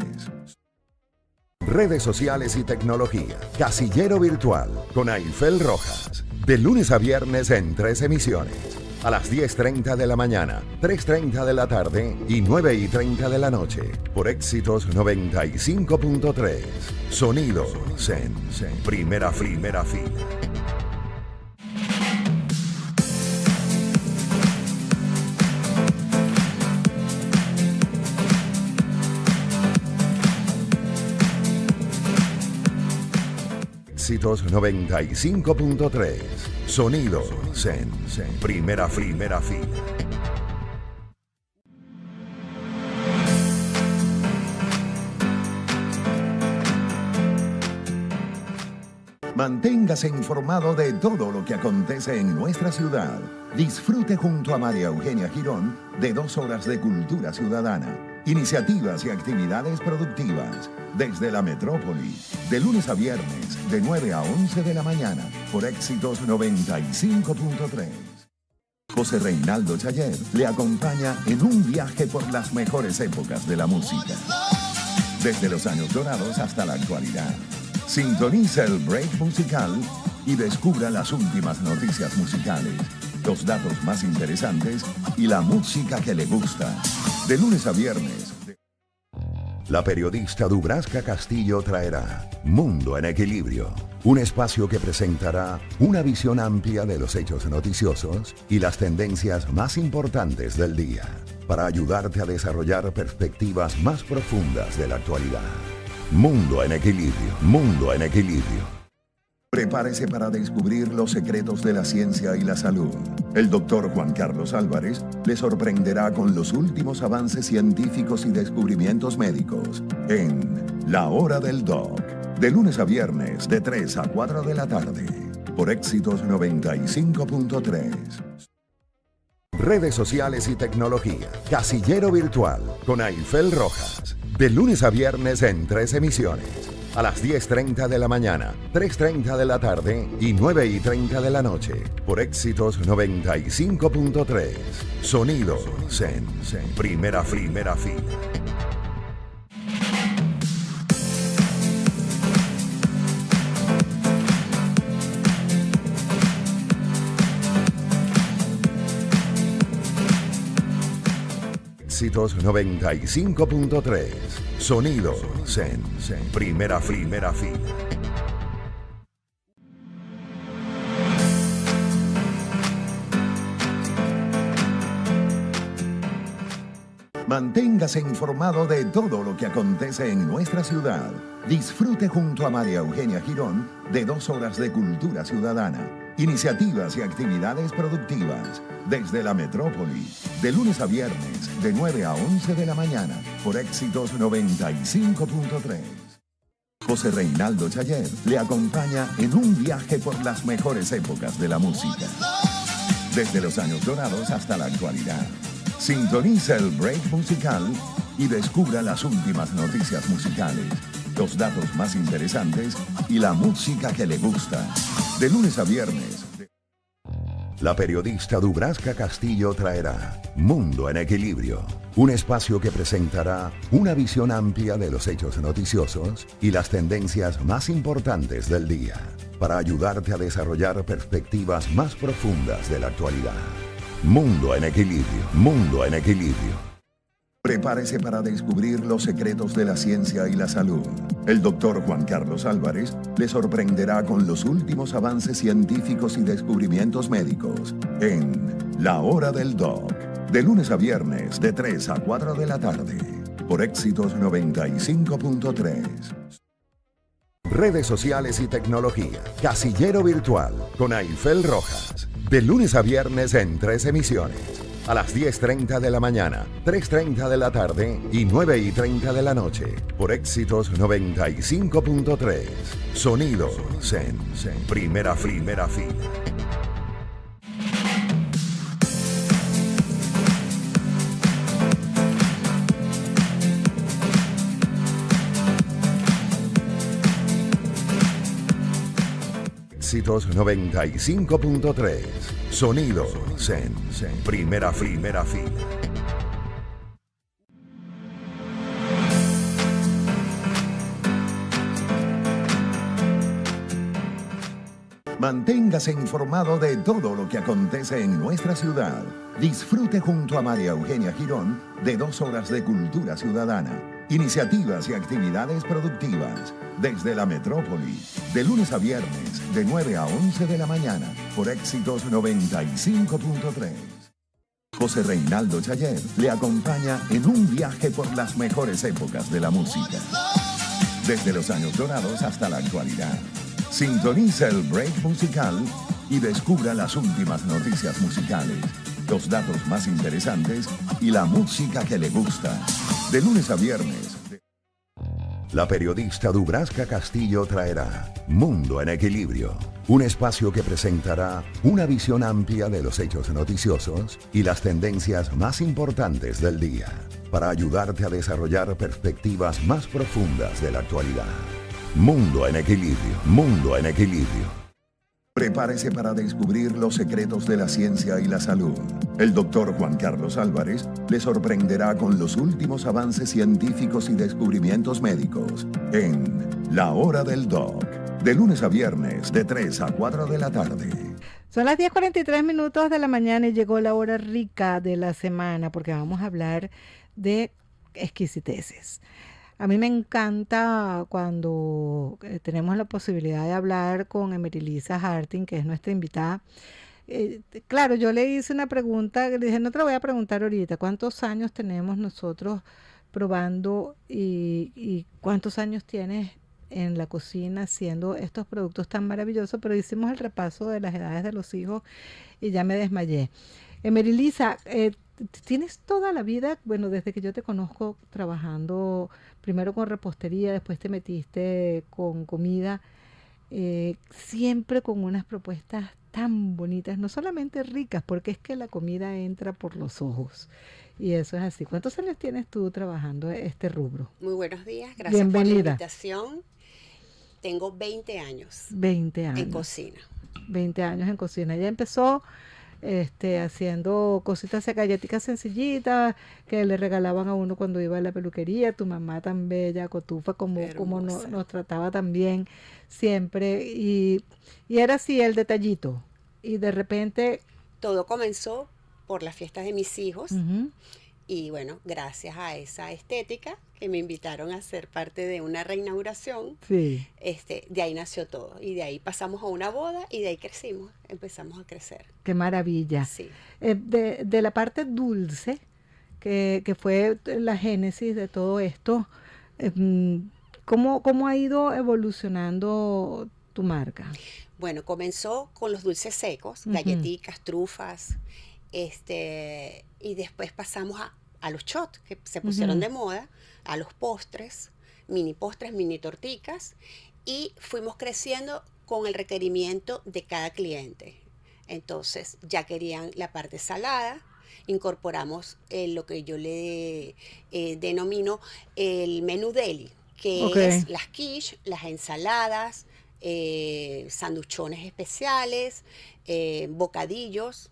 Redes sociales y tecnología. Casillero Virtual con Aifel Rojas. De lunes a viernes en 3 emisiones. A las 10:30 de la mañana, 3:30 de la tarde y 9:30 de la noche. Por Éxitos 95.3. Sonido Zen. Primera fila. Éxitos 95.3. Sonido Zen. Primera fila. Manténgase informado de todo lo que acontece en nuestra ciudad. Disfrute junto a María Eugenia Girón de 2 horas de cultura ciudadana, iniciativas y actividades productivas desde la metrópoli, de lunes a viernes, de 9 a 11 de la mañana, por Éxitos 95.3. José Reinaldo Chayer le acompaña en un viaje por las mejores épocas de la música, desde los años dorados hasta la actualidad. Sintoniza el break musical y descubra las últimas noticias musicales, los datos más interesantes y la música que le gusta. De lunes a viernes. La periodista Dubrasca Castillo traerá Mundo en Equilibrio, un espacio que presentará una visión amplia de los hechos noticiosos y las tendencias más importantes del día, para ayudarte a desarrollar perspectivas más profundas de la actualidad. Mundo en Equilibrio. Prepárese para descubrir los secretos de la ciencia y la salud. El doctor Juan Carlos Álvarez le sorprenderá con los últimos avances científicos y descubrimientos médicos en La Hora del Doc, de lunes a viernes, de 3 a 4 de la tarde, por Éxitos 95.3. Redes sociales y tecnología. Casillero Virtual con Aifel Rojas. De lunes a viernes en 3 emisiones. A las 10:30 de la mañana, 3:30 de la tarde y 9:30 de la noche. Por Éxitos 95.3. Sonido Zen. Primera fila. Éxitos 95.3. Sonido Zen. Primera fila. Manténgase informado de todo lo que acontece en nuestra ciudad. Disfrute junto a María Eugenia Girón de 2 horas de cultura ciudadana, iniciativas y actividades productivas desde la metrópoli, de lunes a viernes, de 9 a 11 de la mañana, por Éxitos 95.3. José Reinaldo Chayer le acompaña en un viaje por las mejores épocas de la música, desde los años dorados hasta la actualidad. Sintoniza el break musical y descubra las últimas noticias musicales, los datos más interesantes y la música que le gusta. De lunes a viernes. La periodista Dubrasca Castillo traerá Mundo en Equilibrio, un espacio que presentará una visión amplia de los hechos noticiosos y las tendencias más importantes del día, para ayudarte a desarrollar perspectivas más profundas de la actualidad. Mundo en Equilibrio. Prepárese para descubrir los secretos de la ciencia y la salud. El doctor Juan Carlos Álvarez le sorprenderá con los últimos avances científicos y descubrimientos médicos en La Hora del Doc, de lunes a viernes, de 3 a 4 de la tarde, por Éxitos 95.3. Redes sociales y tecnología. Casillero Virtual con Aifel Rojas. De lunes a viernes en 3 emisiones. A las 10:30 de la mañana, 3:30 de la tarde y 9:30 de la noche. Por Éxitos 95.3. Sonido Zen. Primera fila. Éxitos 95.3. Sonido Zen. Primera fila. Manténgase informado de todo lo que acontece en nuestra ciudad. Disfrute junto a María Eugenia Girón de 2 horas de cultura ciudadana, iniciativas y actividades productivas desde la metrópoli, de lunes a viernes, de 9 a 11 de la mañana, por Éxitos 95.3. José Reinaldo Chayer le acompaña en un viaje por las mejores épocas de la música, desde los años dorados hasta la actualidad. Sintoniza el break musical y descubra las últimas noticias musicales, los datos más interesantes y la música que le gusta. De lunes a viernes. La periodista Dubrasca Castillo traerá Mundo en Equilibrio, un espacio que presentará una visión amplia de los hechos noticiosos y las tendencias más importantes del día, para ayudarte a desarrollar perspectivas más profundas de la actualidad. Mundo en Equilibrio. Prepárese para descubrir los secretos de la ciencia y la salud. El doctor Juan Carlos Álvarez le sorprenderá con los últimos avances científicos y descubrimientos médicos en La Hora del Doc, de lunes a viernes, de 3 a 4 de la tarde. Son las 10:43 de la mañana y llegó la hora rica de la semana, porque vamos a hablar de exquisiteces. A mí me encanta cuando tenemos la posibilidad de hablar con Emerilisa Harting, que es nuestra invitada. Claro, yo le hice una pregunta, le dije, no te la voy a preguntar ahorita, ¿cuántos años tenemos nosotros probando y cuántos años tienes en la cocina haciendo estos productos tan maravillosos? Pero hicimos el repaso de las edades de los hijos y ya me desmayé. Emerilisa, tienes toda la vida, bueno, desde que yo te conozco trabajando primero con repostería, después te metiste con comida, siempre con unas propuestas tan bonitas, no solamente ricas, porque es que la comida entra por los ojos. Y eso es así. ¿Cuántos años tienes tú trabajando este rubro? Muy buenos días, gracias Bienvenida. por la invitación. Tengo 20 años. 20 años. En cocina. 20 años en cocina. Ella empezó haciendo cositas galletitas sencillitas que le regalaban a uno cuando iba a la peluquería. Tu mamá tan bella, cotufa, como nos trataba tan bien siempre. Y era así el detallito. Y de repente... Todo comenzó por las fiestas de mis hijos. Y bueno, gracias a esa estética que me invitaron a ser parte de una reinauguración, Sí. de ahí nació todo. Y de ahí pasamos a una boda y de ahí crecimos, empezamos a crecer. Qué maravilla. Sí. De la parte dulce, que fue la génesis de todo esto, ¿cómo ha ido evolucionando tu marca? Bueno, comenzó con los dulces secos, Ujú. galletitas, trufas, y después pasamos a los shots que se pusieron Ujú. de moda, a los postres, mini torticas, y fuimos creciendo con el requerimiento de cada cliente. Entonces ya querían la parte salada, incorporamos lo que yo le denomino el menú deli, que Ok. es las quiche, las ensaladas, sanduchones especiales, bocadillos,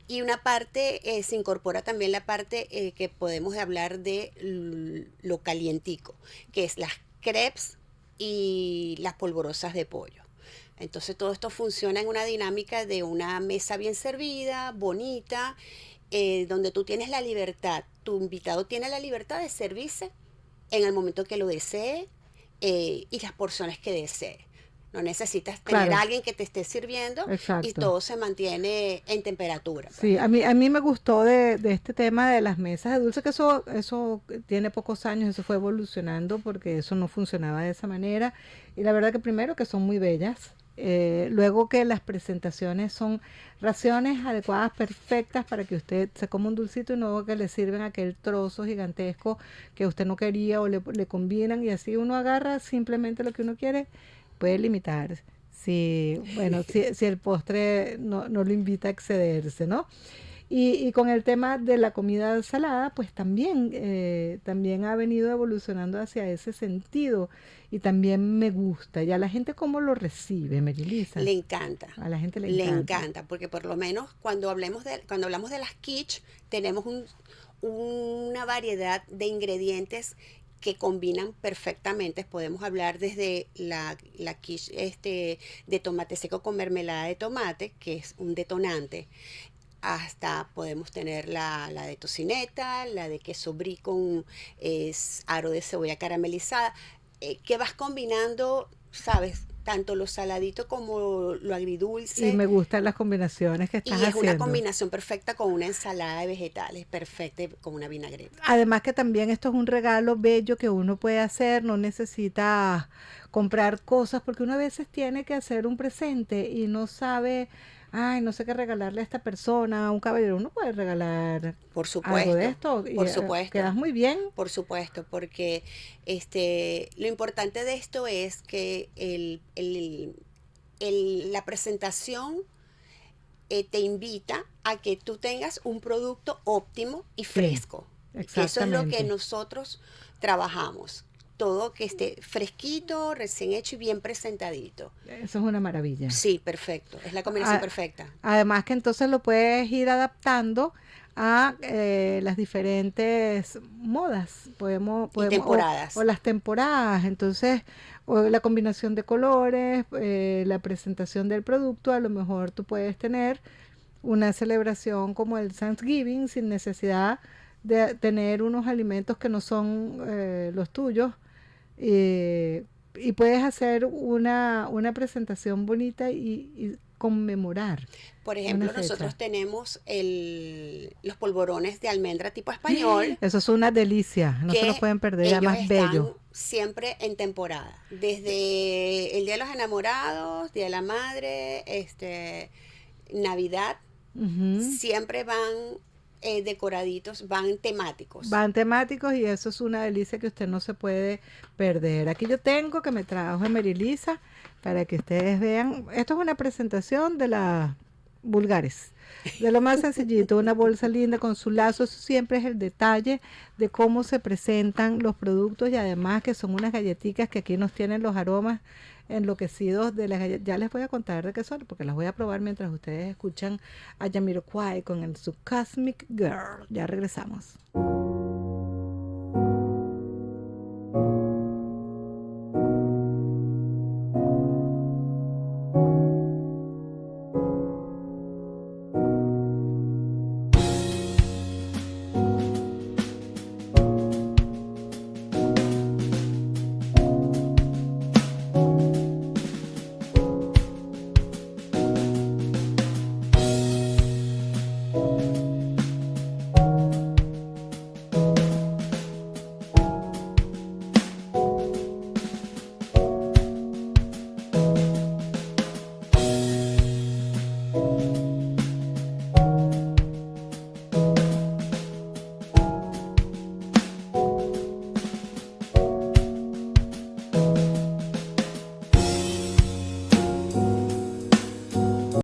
y una parte, se incorpora también la parte que podemos hablar de lo calientico, que es las crepes y las polvorosas de pollo. Entonces todo esto funciona en una dinámica de una mesa bien servida, bonita, donde tú tienes la libertad, tu invitado tiene la libertad de servirse en el momento que lo desee, y las porciones que desee. No necesitas tener Claro. a alguien que te esté sirviendo y Exacto. todo se mantiene en temperatura. Pues. Sí, a mí me gustó de este tema de las mesas de dulce, que eso tiene pocos años, eso fue evolucionando porque eso no funcionaba de esa manera. Y la verdad que primero que son muy bellas, luego que las presentaciones son raciones adecuadas, perfectas para que usted se coma un dulcito y no que le sirven aquel trozo gigantesco que usted no quería o le combinan y así uno agarra simplemente lo que uno quiere, puede limitar. Si, bueno, si el postre no lo invita a excederse, ¿no? Y con el tema de la comida salada, pues también ha venido evolucionando hacia ese sentido y también me gusta. ¿Ya la gente cómo lo recibe, Merilisa? Le encanta. A la gente le Le encanta. encanta, porque por lo menos cuando hablamos de las quiche, tenemos una variedad de ingredientes que combinan perfectamente. Podemos hablar desde la quiche de tomate seco con mermelada de tomate, que es un detonante, hasta podemos tener la de tocineta, la de queso brie con aro de cebolla caramelizada, que vas combinando, ¿sabes? Tanto lo saladito como lo agridulce. Y me gustan las combinaciones que Y estás es haciendo. una combinación perfecta con una ensalada de vegetales, perfecta con una vinagreta. Además que también esto es un regalo bello que uno puede hacer, no necesita comprar cosas porque uno a veces tiene que hacer un presente y no sabe, ay, no sé qué regalarle a esta persona, a un caballero. Uno puede regalar Por algo supuesto, de esto y por supuesto. quedas muy bien. Por supuesto, porque lo importante de esto es que la presentación te invita a que tú tengas un producto óptimo y fresco. Eso es lo que Exactamente. nosotros trabajamos. Todo que esté fresquito, recién hecho y bien presentadito. Eso es una maravilla. Sí, perfecto. Es la combinación Ah, perfecta. Además que entonces lo puedes ir adaptando a las diferentes modas, temporadas. o las temporadas, entonces o la combinación de colores, la presentación del producto, a lo mejor tú puedes tener una celebración como el Thanksgiving sin necesidad de tener unos alimentos que no son los tuyos, y puedes hacer una presentación bonita y conmemorar Por ejemplo, una fecha. nosotros tenemos los polvorones de almendra tipo español. Eso es una delicia, no se lo que pueden perder, ellos además están bello. siempre en temporada. Desde el Día de los Enamorados, Día de la Madre, Navidad, Ujú. siempre van decoraditos, van temáticos. Van temáticos y eso es una delicia que usted no se puede perder. Aquí yo tengo que me trajo Merilisa para que ustedes vean. Esto es una presentación de las vulgares, de lo más sencillito, una bolsa linda con su lazo. Eso siempre es el detalle de cómo se presentan los productos y además que son unas galletitas que aquí nos tienen los aromas enloquecidos de las galletas. Ya les voy a contar de qué son, porque las voy a probar mientras ustedes escuchan a Jamiroquai con su Cosmic Girl. Ya regresamos.